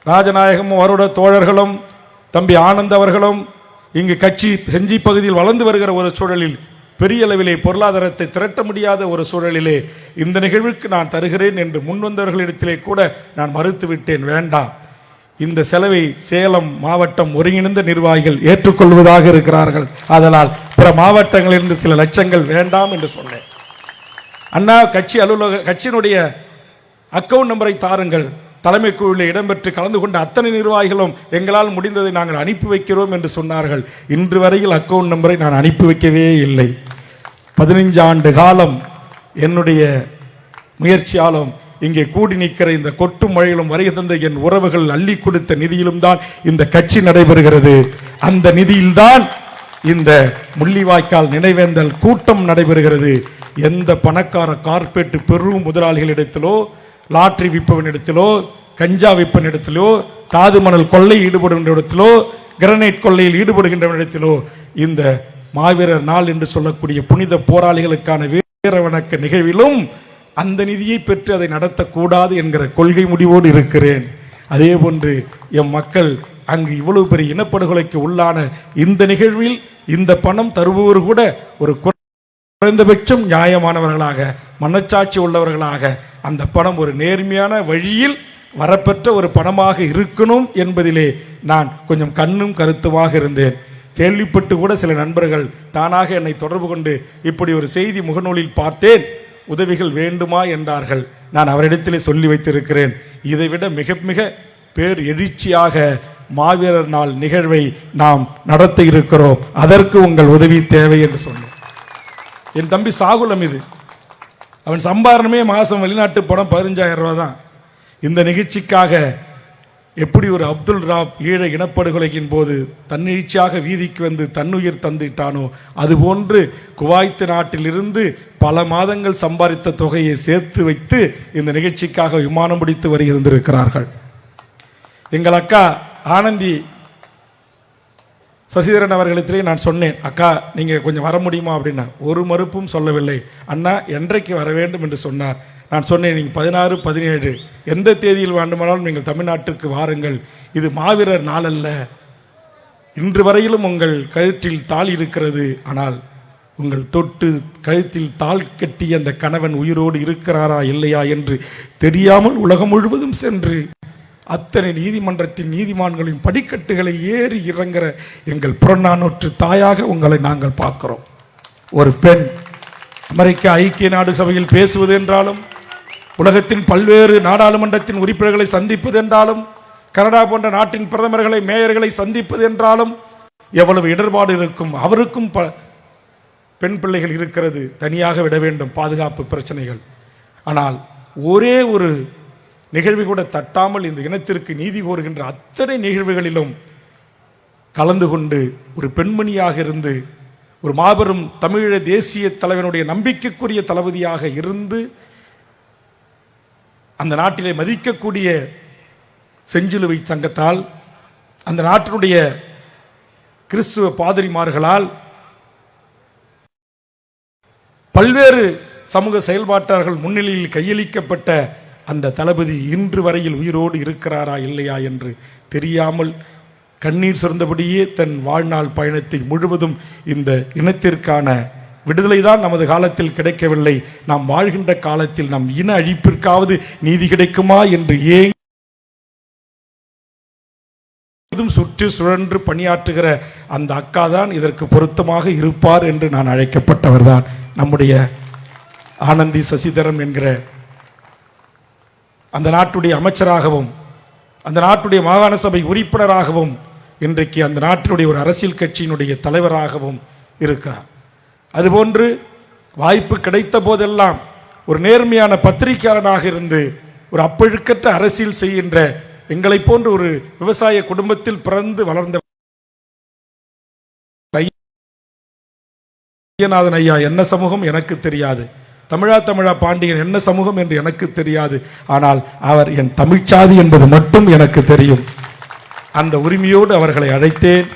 ராஜநாயகமும் அவரோட தோழர்களும் தம்பி ஆனந்த் அவர்களும் இங்கு கட்சி செஞ்சி பகுதியில் வளர்ந்து வருகிற ஒரு சூழலில், பெரிய அளவிலே பொருளாதாரத்தை திரட்ட முடியாத ஒரு சூழலிலே இந்த நிகழ்வுக்கு நான் தருகிறேன் என்று முன்வந்தவர்களிடத்திலே கூட நான் மறுத்துவிட்டேன். வேண்டாம், இந்த செலவை சேலம் மாவட்டம் ஒருங்கிணைந்த நிர்வாகிகள் ஏற்றுக்கொள்வதாக இருக்கிறார்கள், அதனால் பிற மாவட்டங்களிலிருந்து சில லட்சங்கள் வேண்டாம் என்று சொன்னேன். அண்ணா கட்சி அலுவலக கட்சியினுடைய அக்கவுண்ட் நம்பரை தாருங்கள், தலைமை குழுவில் இடம்பெற்று கலந்து கொண்ட அத்தனை நிர்வாகிகளும் எங்களால் முடிந்ததை நாங்கள் அனுப்பி வைக்கிறோம் என்று சொன்னார்கள். இன்று வரையில் அக்கவுண்ட் நம்பரை நான் அனுப்பி வைக்கவே இல்லை. 15 ஆண்டு காலம் என்னுடைய முயற்சியாலும் இங்கே கூடி நிற்கிற இந்த கொட்டும் மழையிலும் வருகை தந்த என் உறவுகள் அள்ளி கொடுத்த நிதியிலும் தான் இந்த கட்சி நடைபெறுகிறது. அந்த நிதியில்தான் இந்த முள்ளிவாய்க்கால் நினைவேந்தல் கூட்டம் நடைபெறுகிறது. எந்த பணக்கார கார்பரேட் பெரும் முதலாளிகளிடத்திலோ, லாட்டரி விற்பவனிடத்திலோ, கஞ்சா விற்பனிடத்திலோ, தாது மணல் கொள்ளை ஈடுபடுகின்ற இடத்திலோ, கிரனைட் கொள்ளையில் ஈடுபடுகின்ற இடத்திலோ இந்த மாவீரர் நாள் என்று சொல்லக்கூடிய புனித போராளிகளுக்கான வீர வணக்க நிகழ்விலும் அந்த நிதியை பெற்று அதை நடத்தக்கூடாது என்கிற கொள்கை முடிவோடு இருக்கிறேன். அதே போன்று எம் மக்கள் அங்கு இவ்வளவு பெரிய இனப்படுகொலைக்கு உள்ளான இந்த நிகழ்வில் இந்த பணம் தருபவர் கூட ஒரு குறைந்தபட்சம் நியாயமானவர்களாக, மனச்சாட்சி உள்ளவர்களாக, அந்த பணம் ஒரு நேர்மையான வழியில் வரப்பெற்ற ஒரு பணமாக இருக்கணும் என்பதிலே நான் கொஞ்சம் கண்ணும் கருத்துமாக இருந்தேன். கேள்விப்பட்டு கூட சில நண்பர்கள் தானாக என்னை தொடர்பு கொண்டு இப்படி ஒரு செய்தி முகநூலில் பார்த்தேன், உதவிகள் வேண்டுமா என்றார்கள். நான் அவரிடத்திலே சொல்லி வைத்திருக்கிறேன், இதைவிட மிக மிக பேர் எழுச்சியாக மாவீரர் நாள் நிகழ்வை நாம் நடத்த இருக்கிறோம், அதற்கு உங்கள் உதவி தேவை என்று சொன்னேன். என் தம்பி சாகுலம், இது அவன் சம்பாரணமே மாசம் வெளிநாட்டு படம் 15,000 ரூபாய் தான். இந்த நிகழ்ச்சிக்காக எப்படி ஒரு அப்துல் ராப் ஈழ இனப்படுகொலையின் போது தன்னிழ்ச்சியாக வீதிக்கு வந்து தன்னுயிர் தந்துட்டானோ, அதுபோன்று குவைத் நாட்டிலிருந்து பல மாதங்கள் சம்பாதித்த தொகையை சேர்த்து வைத்து இந்த நிகழ்ச்சிக்காக விமானம் பிடித்து வருகிறார்கள். எங்கள் அக்கா ஆனந்தி சசிதரன் அவர்களிடத்திலே நான் சொன்னேன், அக்கா நீங்கள் கொஞ்சம் வர முடியுமா அப்படின்னா, ஒரு மறுப்பும் சொல்லவில்லை. அண்ணா என்றைக்கு வர வேண்டும் என்று சொன்னார். நான் சொன்னேன், நீங்கள் 16, 17 எந்த தேதியில் வேண்டுமானாலும் நீங்கள் தமிழ்நாட்டுக்கு வாருங்கள், இது மாவீரர் நாள் அல்ல. இன்று வரையிலும் உங்கள் கழுத்தில் தாலி இருக்கிறது, ஆனால் உங்கள் தொட்டு கழுத்தில் தாள் கட்டிய அந்த கணவன் உயிரோடு இருக்கிறாரா இல்லையா என்று தெரியாமல் உலகம் முழுவதும் சென்று அத்தனை நீதிமன்றத்தின் நீதிமான்களின் படிக்கட்டுகளை ஏறி இறங்குற எங்கள் புறநானூற்று தாயாக உங்களை நாங்கள் பார்க்கிறோம். ஒரு பெண் அமெரிக்க ஐக்கிய நாடு சபையில் பேசுவது என்றாலும், உலகத்தின் பல்வேறு நாடாளுமன்றத்தின் உறுப்பினர்களை சந்திப்பது என்றாலும், கனடா போன்ற நாட்டின் பிரதமர்களை மேயர்களை சந்திப்பது என்றாலும் எவ்வளவு இடர்பாடு இருக்கும். அவருக்கும் பெண் பிள்ளைகள் இருக்கிறது, தனியாக விட வேண்டும், பாதுகாப்பு பிரச்சனைகள். ஆனால் ஒரே ஒரு நிகழ்வு கூட தட்டாமல் இந்த இனத்திற்கு நீதி கோருகின்ற அத்தனை நிகழ்வுகளிலும் கலந்து கொண்டு ஒரு பெண்மணியாக இருந்து ஒரு மாபெரும் தமிழீழ தேசிய தலைவனுடைய நம்பிக்கைக்குரிய தளபதியாக இருந்து அந்த நாட்டிலே மதிக்கக்கூடிய செஞ்சிலுவை சங்கத்தால், அந்த நாட்டினுடைய கிறிஸ்துவ பாதிரிமார்களால், பல்வேறு சமூக செயல்பாட்டாளர்கள் முன்னிலையில் கையளிக்கப்பட்ட அந்த தளபதி இன்று வரையில் உயிரோடு இருக்கிறாரா இல்லையா என்று தெரியாமல் கண்ணீர் சொர்ந்தபடியே தன் வாழ்நாள் பயணத்தை முழுவதும் இந்த இனத்திற்கான விடுதலை தான் நமது காலத்தில் கிடைக்கவில்லை, நாம் வாழ்கின்ற காலத்தில் நம் இன அழிப்பிற்காவது நீதி கிடைக்குமா என்று சுற்றி சுழன்று பணியாற்றுகிற அந்த அக்கா தான் இதற்கு பொருத்தமாக இருப்பார் என்று நான் அழைக்கப்பட்டவர் தான். நம்முடைய ஆனந்தி சசிதரன் என்கிற அந்த நாட்டுடைய அமைச்சராகவும் அந்த நாட்டுடைய மாகாண சபை உறுப்பினராகவும் இன்றைக்கு அந்த நாட்டினுடைய ஒரு அரசியல் கட்சியினுடைய தலைவராகவும் இருக்கிறார். அதுபோன்று வாய்ப்பு கிடைத்த போதெல்லாம் ஒரு நேர்மையான பத்திரிகையாளனாக இருந்து ஒரு அப்பழுக்கற்ற அரசியல் செய்கின்ற எங்களை போன்ற ஒரு விவசாய குடும்பத்தில் பிறந்து வளர்ந்த ஐயநாதன் ஐயா என்ன சமூகம் எனக்கு தெரியாது, தமிழா பாண்டியன் என்ன சமூகம் என்று எனக்கு தெரியாது, ஆனால் அவர் என் தமிழ்ச்சாதி என்பது மட்டும் எனக்கு தெரியும். அந்த உரிமையோடு அவர்களை அழைத்தேன்.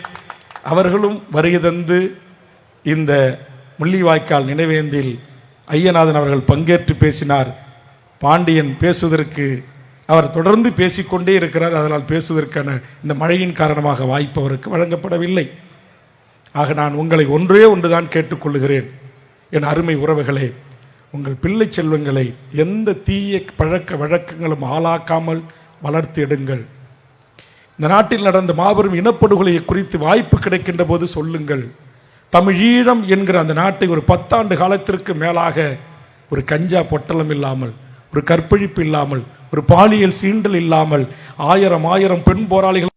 அவர்களும் வருகை தந்து இந்த முள்ளிவாய்க்கால் நினைவேந்தில் ஐயநாதன் அவர்கள் பங்கேற்று பேசினார். பாண்டியன் பேசுவதற்கு அவர் தொடர்ந்து பேசிக்கொண்டே இருக்கிறார், அதனால் பேசுவதற்கான இந்த மழையின் காரணமாக வாய்ப்பு அவருக்கு வழங்கப்படவில்லை. ஆக நான் உங்களை ஒன்றே ஒன்றுதான் கேட்டுக்கொள்கிறேன், என் அருமை உறவுகளே, உங்கள் பிள்ளை செல்வங்களை எந்த தீய பழக்க வழக்கங்களும் ஆளாக்காமல் வளர்த்து எடுங்கள். இந்த நாட்டில் நடந்த மாபெரும் இனப்படுகொலையை குறித்து வாய்ப்பு கிடைக்கின்ற போது சொல்லுங்கள். தமிழீழம் என்கிற அந்த நாட்டை ஒரு 10 ஆண்டு காலத்திற்கு மேலாக ஒரு கஞ்சா பொட்டலம் இல்லாமல், ஒரு கற்பழிப்பு இல்லாமல், ஒரு பாலியல் சீண்டல் இல்லாமல் 1000 பெண் போராளிகள்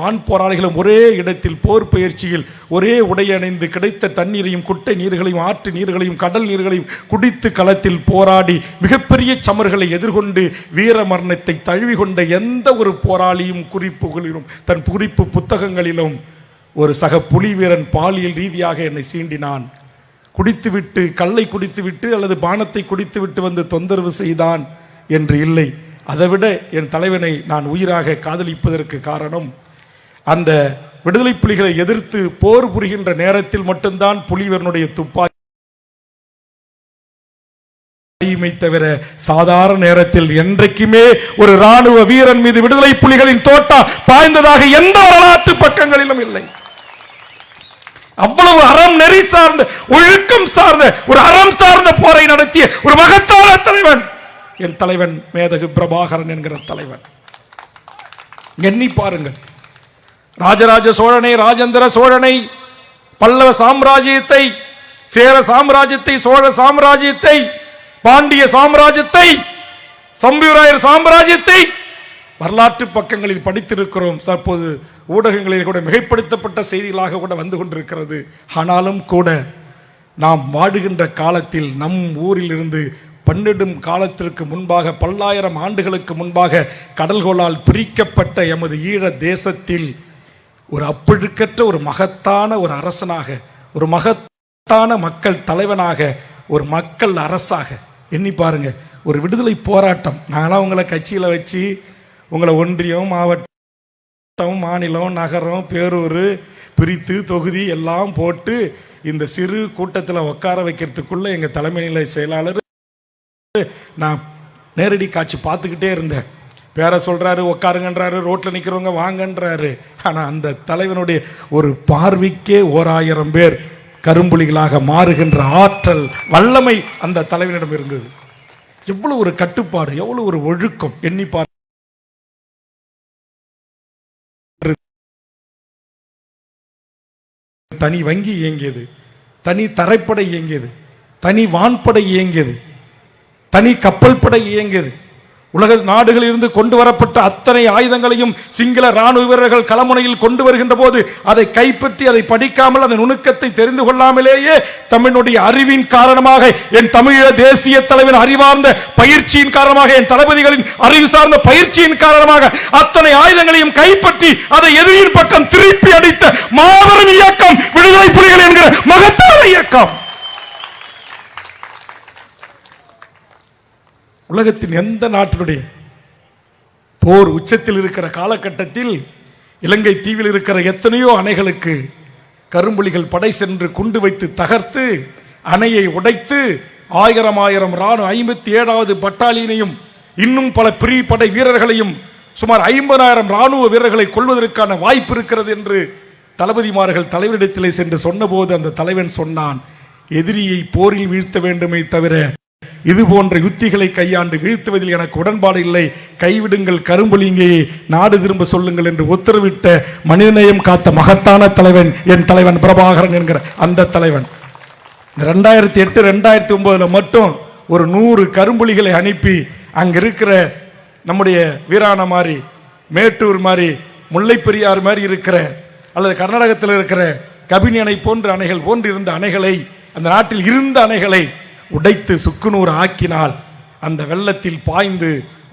ஆண் போராளிகளும் ஒரே இடத்தில் போர் பயிற்சியில் ஒரே உடை அணிந்து கிடைத்த தண்ணீரையும் குட்டை நீர்களையும் ஆற்று நீர்களையும் கடல் நீர்களையும் குடித்து களத்தில் போராடி மிகப்பெரிய சமர்களை எதிர்கொண்டு வீர மரணத்தை தழுவி கொண்ட எந்த ஒரு போராளியும் குறிப்புகளிலும் தன் குறிப்பு புத்தகங்களிலும் ஒரு சக புலி வீரன் பாலியல் ரீதியாக என்னை சீண்டினான், குடித்துவிட்டு கல்லை குடித்துவிட்டு அல்லது பானத்தை குடித்துவிட்டு வந்து தொந்தரவு செய்தான் என்று இல்லை. அதைவிட என் தலைவனை நான் உயிராக காதலிப்பதற்கு காரணம், அந்த விடுதலை புலிகளை எதிர்த்து போர் புரிகின்ற நேரத்தில் மட்டும்தான் புலிவரனுடைய துப்பாக்கி தவிர சாதாரண நேரத்தில் என்றைக்குமே ஒரு ராணுவ வீரன் மீது விடுதலை புலிகளின் தோட்டா பாய்ந்ததாக எந்த வரலாற்று பக்கங்களிலும் இல்லை. அவ்வளவு அறம் நெறி சார்ந்த ஒழுக்கம் சார்ந்த ஒரு அறம் சார்ந்த போரை நடத்திய ஒரு மகத்தான தலைவன் என் தலைவன் மேதகு பிரபாகரன் என்கிற தலைவன். எண்ணி பாருங்கள், ராஜராஜ சோழனை, ராஜேந்திர சோழனை, பல்லவ சாம்ராஜ்யத்தை, சேர சாம்ராஜ்யத்தை, சோழ சாம்ராஜ்யத்தை, பாண்டிய சாம்ராஜ்யத்தை, சம்புவராயர் சாம்ராஜ்யத்தை வரலாற்று பக்கங்களில் படித்திருக்கிறோம். தற்போது ஊடகங்களில் கூட மிகைப்படுத்தப்பட்ட செய்திகளாக கூட வந்து கொண்டிருக்கிறது. ஆனாலும் கூட நாம் வாழுகின்ற காலத்தில் நம் ஊரில் இருந்து பன்னெடும் காலத்திற்கு முன்பாக, பல்லாயிரம் ஆண்டுகளுக்கு முன்பாக கடல்கோளால் பிரிக்கப்பட்ட எமது ஈழ தேசத்தில் ஒரு அப்பழுக்கற்ற ஒரு மகத்தான ஒரு அரசனாக, ஒரு மகத்தான மக்கள் தலைவனாக, ஒரு மக்கள் அரசாக எண்ணி பாருங்க. ஒரு விடுதலை போராட்டம். நாங்களாம் உங்களை கட்சியில் வச்சு உங்களை ஒன்றியம், மாவட்டம், மாநிலம், நகரம், பேரூர் பிரித்து தொகுதி எல்லாம் போட்டு இந்த சிறு கூட்டத்தில் உட்கார வைக்கிறதுக்குள்ள எங்கள் தலைமை நிலை செயலாளர் நான் நேரடி காட்சி பார்த்துக்கிட்டே இருந்தேன். பேர சொல்றாரு, உட்காருங்கன்றாரு, ரோட்ல நிக்கிறவங்க வாங்கன்றாரு. ஆனா அந்த தலைவனுடைய ஒரு பார்வைக்கே 1000 பேர் கரும்புலிகளாக மாறுகின்ற ஆற்றல், வல்லமை அந்த தலைவனிடம் இருந்தது. எவ்வளவு ஒரு கட்டுப்பாடு, எவ்வளவு ஒரு ஒழுக்கம். எண்ணி பார். தனி வங்கி இயங்கியது, தனி தரைப்படை இயங்கியது, தனி வான்படை இயங்கியது, தனி கப்பல் படை இயங்கியது. உலக நாடுகளில் இருந்து கொண்டு வரப்பட்ட அத்தனை ஆயுதங்களையும் சிங்கள ராணுவ வீரர்கள் களமுனையில் கொண்டு வருகின்ற போது அதை கைப்பற்றி, அதை படிக்காமல், அதன் நுணுக்கத்தை தெரிந்து கொள்ளாமலேயே தமிழுடைய அறிவின் காரணமாக, என் தமிழீழ தேசிய தலைவன் அறிவார்ந்த பயிற்சியின் காரணமாக, என் தளபதிகளின் அறிவு சார்ந்த பயிற்சியின் காரணமாக அத்தனை ஆயுதங்களையும் கைப்பற்றி அதை எதிரியின் பக்கம் திருப்பி அடித்த மாபெரும் இயக்கம் விடுதலை புலிகள் என்கிற மகத்தான இயக்கம். உலகத்தின் எந்த நாட்டினுடைய போர் உச்சத்தில் இருக்கிற காலகட்டத்தில் இலங்கை தீவில் இருக்கிற எத்தனையோ அணைகளுக்கு கரும்புலிகள் படை சென்று குண்டு வைத்து தகர்த்து அணையை உடைத்து 1000 ராணுவ 57வது பட்டாலியனையும் இன்னும் பல பிரிவு படை வீரர்களையும் சுமார் 50,000 ராணுவ வீரர்களை கொள்வதற்கான வாய்ப்பு இருக்கிறது என்று தளபதிமார்கள் தலைவரிடத்திலே சென்று சொன்னபோது அந்த தலைவன் சொன்னான், எதிரியை போரில் வீழ்த்த வேண்டுமே தவிர இது போன்ற யுத்திகளை கையாண்டு வீழ்த்துவதில் எனக்கு உடன்பாடு இல்லை, கைவிடுங்கள், கரும்புலிங்கையை நாடு திரும்ப சொல்லுங்கள் என்று உத்தரவிட்ட மனிதநேயம் காத்த மகத்தான தலைவன் என் தலைவன் பிரபாகரன் என்கிற அந்த தலைவன். 2008 2009 மட்டும் ஒரு 100 கரும்புலிகளை அனுப்பி அங்க இருக்கிற நம்முடைய வீராண மாதிரி, மேட்டூர் மாதிரி, முல்லை பெரியார் மாதிரி இருக்கிற அல்லது கர்நாடகத்தில் இருக்கிற கபினி அணை போன்ற அணைகள் போன்று இருந்த அணைகளை, அந்த நாட்டில் இருந்த அணைகளை உடைத்து சுக்குநூறு ஆக்கினால் அந்த வெள்ளத்தில் பாய்ந்து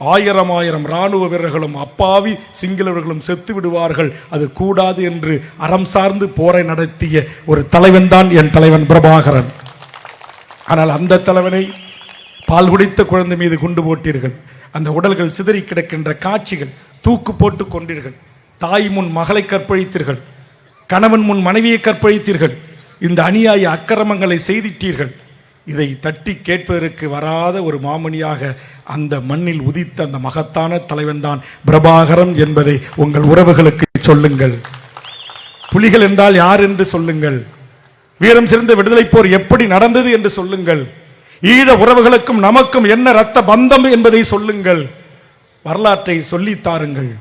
1000 ராணுவ வீரர்களும் அப்பாவி சிங்களவர்களும் செத்து விடுவார்கள். அது கூடாது என்று அறம் சார்ந்து போரை நடத்திய ஒரு தலைவன் தான் என் தலைவன் பிரபாகரன். ஆனால் அந்த தலைவனை பால் குடித்த குழந்தை மீது குண்டு போட்டீர்கள். அந்த உடல்கள் சிதறி கிடக்கின்ற காட்சிகள், தூக்கு போட்டு கொண்டீர்கள். தாய் முன் மகளை கற்பழித்தீர்கள், கணவன் முன் மனைவியை கற்பழித்தீர்கள். இந்த அநியாய அக்கிரமங்களை செய்திட்டீர்கள். இதை தட்டி கேட்பதற்கு வராத ஒரு மாமணியாக அந்த மண்ணில் உதித்த அந்த மகத்தான தலைவன் தான் பிரபாகரன் என்பதை உங்கள் உறவுகளுக்கு சொல்லுங்கள். புலிகள் என்றால் யார் என்று சொல்லுங்கள். வீரம் சிறந்த விடுதலை போர் எப்படி நடந்தது என்று சொல்லுங்கள். ஈழ உறவுகளுக்கும் நமக்கும் என்ன இரத்த பந்தம் என்பதை சொல்லுங்கள். வரலாற்றை சொல்லித் தாருங்கள்.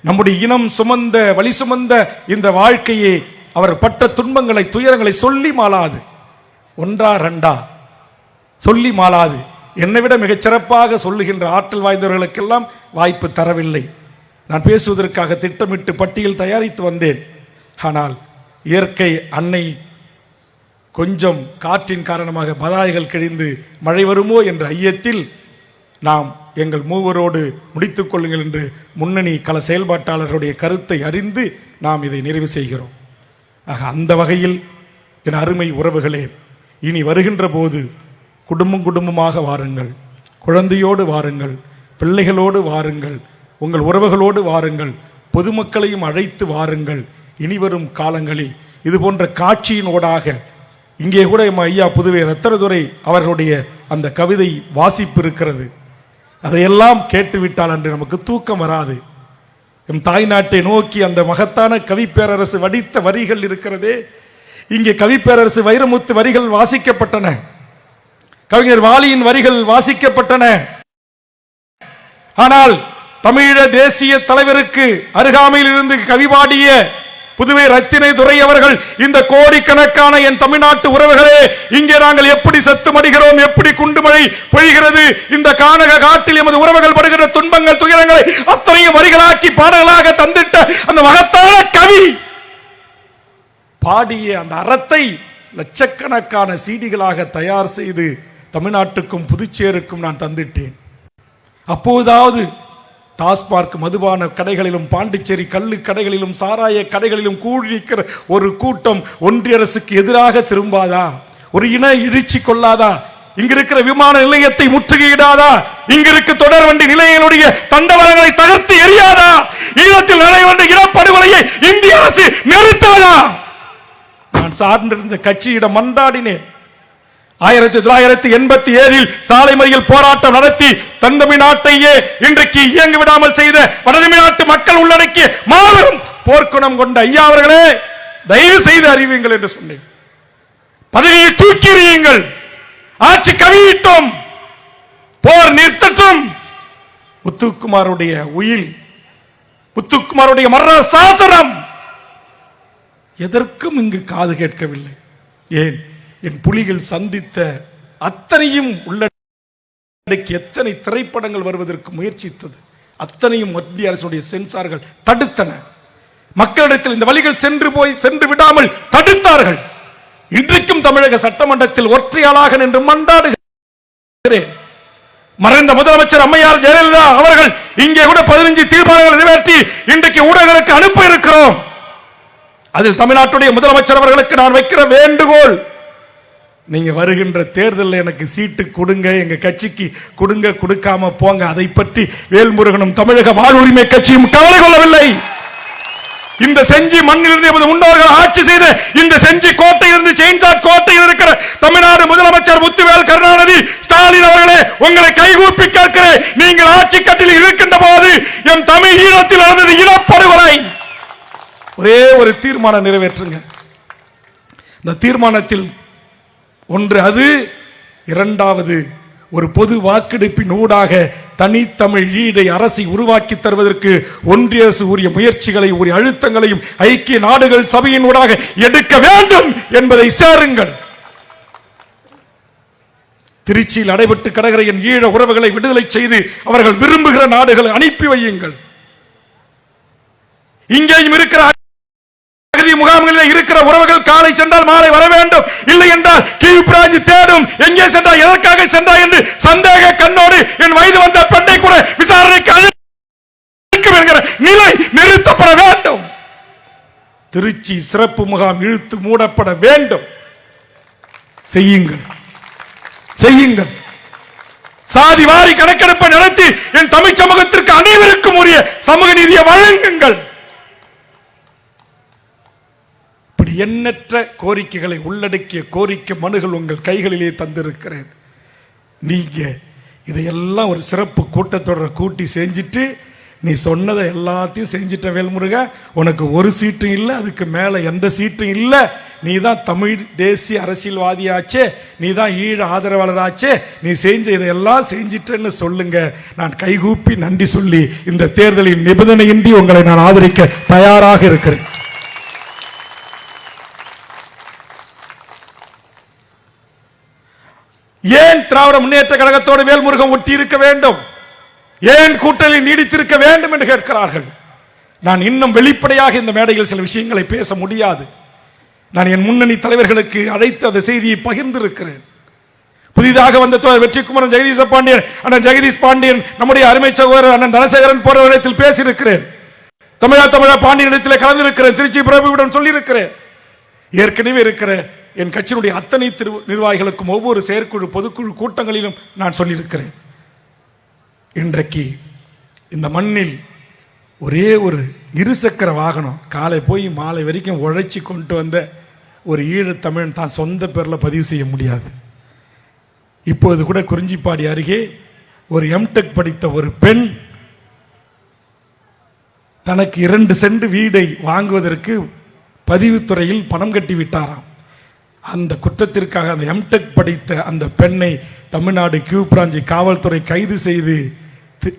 நம்முடைய இனம் சுமந்த, வழி சுமந்த இந்த வாழ்க்கையை, அவர் பட்ட துன்பங்களை, துயரங்களை சொல்லி மாளாது. 1 2 சொல்லி மாளாது. என்னை விட மிகச் சிறப்பாக சொல்லுகின்ற ஆற்றல் வாய்ந்தவர்களுக்கெல்லாம் வாய்ப்பு தரவில்லை. நான் பேசுவதற்காக திட்டமிட்டு பட்டியல் தயாரித்து வந்தேன். ஆனால் இயற்கை அன்னை கொஞ்சம் காற்றின் காரணமாக பதாய்கள் கிழிந்து மழை வருமோ என்ற ஐயத்தில் நாம் எங்கள் மூவரோடு முடித்துக் கொள்ளுங்கள் என்று முன்னணி கள செயல்பாட்டாளர்களுடைய கருத்தை அறிந்து நாம் இதை நிறைவு செய்கிறோம். ஆக அந்த வகையில் என் அருமை உறவுகளே, இனி வருகின்ற போது குடும்பமாக வாருங்கள், குழந்தையோடு வாருங்கள், பிள்ளைகளோடு வாருங்கள், உங்கள் உறவுகளோடு வாருங்கள், பொதுமக்களையும் அழைத்து வாருங்கள். இனி வரும் காலங்களில் இது போன்ற காட்சியினோடாக இங்கே கூட ஐயா புதுவை ரத்தனதுரை அவர்களுடைய அந்த கவிதை வாசிப்பு இருக்கிறது. அதையெல்லாம் கேட்டுவிட்டால் அன்று நமக்கு தூக்கம் வராது. எம் தாய் நாட்டை நோக்கி அந்த மகத்தான கவிப்பேரரசு வடித்த வரிகள் இருக்கிறதே. இங்கே கவிப்பேரரசு வைரமுத்து வரிகள் வாசிக்கப்பட்டன, கவிஞர் வாலியின் வரிகள் வாசிக்கப்பட்டன. ஆனால் தமிழீழ தேசிய தலைவருக்கு அருகாமையில் இருந்து கவிபாடிய புதுவை ரத்தினை துரை அவர்கள், இந்த கோடிக்கணக்கான என் தமிழ்நாட்டு உறவுகளே, இங்கே நாங்கள் எப்படி சத்து மடிகிறோம், எப்படி குண்டுமழை பொழிகிறது, இந்த கானக காட்டில் எமது உறவுகள் படுகிற துன்பங்கள் துயரங்களை அத்தனையும் வரிகளாக்கி பாடல்களாக தந்திட்ட அந்த மகத்தான கவி பாடிய அந்த அறத்தை லட்சக்கணக்கான சீடிகளாக தயார் செய்து தமிழ்நாட்டுக்கும் புதுச்சேருக்கும் நான் தந்திட்டேன். அப்போதாவது டாஸ்மார்க் மதுபான கடைகளிலும் பாண்டிச்சேரி கள்ளு கடைகளிலும் சாராய கடைகளிலும் கூடியிருக்கிற ஒரு கூட்டம் ஒன்றிய அரசுக்கு எதிராக திரும்பாதா? ஒரு இன இழிச்சி கொள்ளாதா? இங்கிருக்கிற விமான நிலையத்தை முற்றுகையிடாதா? இங்கிருக்க தொடர் வண்டி நிலையங்களுடைய தண்டவாளங்களை தகர்த்து எரியாதா? ஈழத்தில் நடைபெற்ற இனப்படுகொலையை இந்திய அரசு நிறுத்தாதா? நான் சார்ந்திருந்த கட்சியிடம் மன்றாடினேன். 1987 சாலை மறியல் போராட்டம் நடத்தி தந்தமிழ்நாட்டையே இன்றைக்கு இயங்க விடாமல் செய்த வடதமிழ்நாட்டு மக்கள் உள்ளடக்கிய மாபெரும் போர்க்குணம் கொண்ட ஐயா அவர்களே, தயவு செய்து அறிவியுங்கள் என்று சொன்னேன். பதவியை தூக்கி எறியுங்கள், ஆட்சி கவியிட்டோம், போர் நிறுத்தட்டும். முத்துக்குமாருடைய உயில், முத்துக்குமாருடைய மரண சாசனம் எதற்கும் இங்கு காது கேட்கவில்லை. ஏன்? என் புலிகள் சந்தித்த அத்தனையும் உள்ளடக்கி எத்தனை திரைப்படங்கள் வருவதற்கு முயற்சித்தது, அத்தனையும் மத்திய அரசுடைய சென்சார்கள் தடுத்தன. மக்களிடத்தில் இந்த வழிகள் சென்று விடாமல் தடுத்தார்கள். இன்றைக்கும் தமிழக சட்டமன்றத்தில் ஒற்றையாளாக நின்று மன்றாடுகிறேன். மறைந்த முதலமைச்சர் அம்மையார் ஜெயலலிதா அவர்கள் இங்கே கூட 15 தீர்மானங்கள் நிறைவேற்றி இன்றைக்கு ஊடகங்களுக்கு அனுப்ப இருக்கிறோம். அதில் தமிழ்நாட்டுடைய முதலமைச்சர் அவர்களுக்கு நான் வைக்கிற வேண்டுகோள், நீங்க வருகின்ற தேர்தலில் எனக்கு சீட்டு கொடுங்க, எங்க கட்சிக்கு கொடுங்க, கொடுக்காம போங்க. அதை பற்றி வேல்முருகனும் தமிழக வாழ்வுரிமை கட்சியும் கவலை கொள்ளவில்லை. இந்த செஞ்சி மண்ணிலிருந்து எமது முன்னோர்கள் ஆட்சி செய்த இந்த செஞ்சி கோட்டையிலிருந்து செயின்சாட் கோட்டையில் இருக்கிற தமிழ்நாடு முதலமைச்சர் முத்துவேல் கருணாநிதி ஸ்டாலின் அவர்களே, உங்களை கைகூப்பி கேட்கிறேன். நீங்கள் ஆட்சி கட்டில் இருக்கின்ற போது என் தமிழ் ஈழத்தில் நடந்தது இனப்படுகொலை. ஒரே ஒரு தீர்மானம் நிறைவேற்றுங்க. இந்த தீர்மானத்தில் ஒன்று அது, இரண்டாவது ஒரு பொது வாக்கெடுப்பின் ஊடாக தனித்தமிழ் ஈழை அரசை உருவாக்கி தருவதற்கு ஒன்றிய அரசு உரிய முயற்சிகளை உரிய அழுத்தங்களையும் ஐக்கிய நாடுகள் சபையின் ஊடாக எடுக்க வேண்டும் என்பதை சேருங்கள். திருச்சியில் அடைபட்டு கிடக்கிற என் ஈழ உறவுகளை விடுதலை செய்து அவர்கள் விரும்புகிற நாடுகளை அனுப்பி வையுங்கள். இங்கேயும் இருக்கிற முகாம்களில் இருக்கிற உறவுகள் காலை சென்றால் மாலை வர வேண்டும், இல்லை என்றால் கீழ்பிராஞ்சி தேடும். எங்கே சென்றா, எதற்காக சென்றா என்று சந்தேக கண்ணோடு என் வயது வந்த பெண்ணை கூட விசாரணைக்கு அழைக்கும் என்கிற நிலை நிறுத்தப்பட வேண்டும். திருச்சி சிறப்பு முகாம் இழுத்து மூடப்பட வேண்டும். செய்யுங்கள், செய்யுங்கள். சாதி வாரி கணக்கெடுப்பை நடத்தி என் தமிழ் சமூகத்திற்கு அனைவருக்கும் உரிய சமூக நீதியை வழங்குங்கள். எண்ணற்ற கோரிக்கைகளை உள்ளடக்கிய கோரிக்கை மனுகள் உங்கள் கைகளிலே தந்திருக்கிறேன். நீங்க இதையெல்லாம் ஒரு சிறப்பு கூட்டத்தொடர் கூட்டி செஞ்சுட்டு, நீ சொன்னதை எல்லாத்தையும் செஞ்சிட்ட வேல்முருக, உனக்கு ஒரு சீட்டும் இல்லை, அதுக்கு மேல எந்த சீட்டும் இல்லை, நீ தான் தமிழ் தேசிய அரசியல்வாதியாச்சே, நீ தான் ஈழ ஆதரவாளராச்சே, நீ செஞ்ச இதையெல்லாம் செஞ்சிட்டேன்னு சொல்லுங்க. நான் கைகூப்பி நன்றி சொல்லி இந்த தேர்தலில் நிபந்தனையின்றி உங்களை நான் ஆதரிக்க தயாராக இருக்கிறேன். ஏன் திராவிட முன்னேற்ற கழகத்தோடு வேல்முருகன் ஒட்டி இருக்க வேண்டும், ஏன் கூட்டணி நீடித்திருக்க வேண்டும் என்று கேட்கிறார்கள். நான் இன்னும் வெளிப்படையாக இந்த மேடையில் சில விஷயங்களை பேச முடியாது. நான் என் முன்னணி தலைவர்களுக்கு அழைத்து அந்த செய்தியை பகிர்ந்திருக்கிறேன். புதிதாக வந்த வெற்றிக்குமரன் ஜெகதீச பாண்டியன், அண்ணன் ஜெகதீஷ் பாண்டியன், நம்முடைய அருமை சகோதரர் அண்ணன் தனசேகரன் போன்றவரிடத்தில் பேசியிருக்கிறேன். தமிழா பாண்டியனிடத்தில் கலந்திருக்கிறேன். திருச்சி பிரபுவிடம் சொல்லியிருக்கிறேன். ஏற்கனவே இருக்கிற என் கட்சியினுடைய அத்தனை நிர்வாகிகளுக்கும் ஒவ்வொரு செயற்குழு பொதுக்குழு கூட்டங்களிலும் நான் சொல்லியிருக்கிறேன். இன்றைக்கு இந்த மண்ணில் ஒரே ஒரு இருசக்கர வாகனம் காலை போய் மாலை வரைக்கும் உழைச்சி கொண்டு வந்த ஒரு ஈழத்தமிழன் தான் சொந்த பேரில் பதிவு செய்ய முடியாது. இப்போது கூட குறிஞ்சிப்பாடி அருகே ஒரு எம்டெக் படித்த ஒரு பெண் தனக்கு 2 சென்ட் வீடை வாங்குவதற்கு பதிவுத்துறையில் பணம் கட்டி விட்டாராம். அந்த குற்றத்திற்காக அந்த எம்டெக் படித்த அந்த பெண்ணை தமிழ்நாடு கியூ பிராஞ்சி காவல்துறை கைது செய்து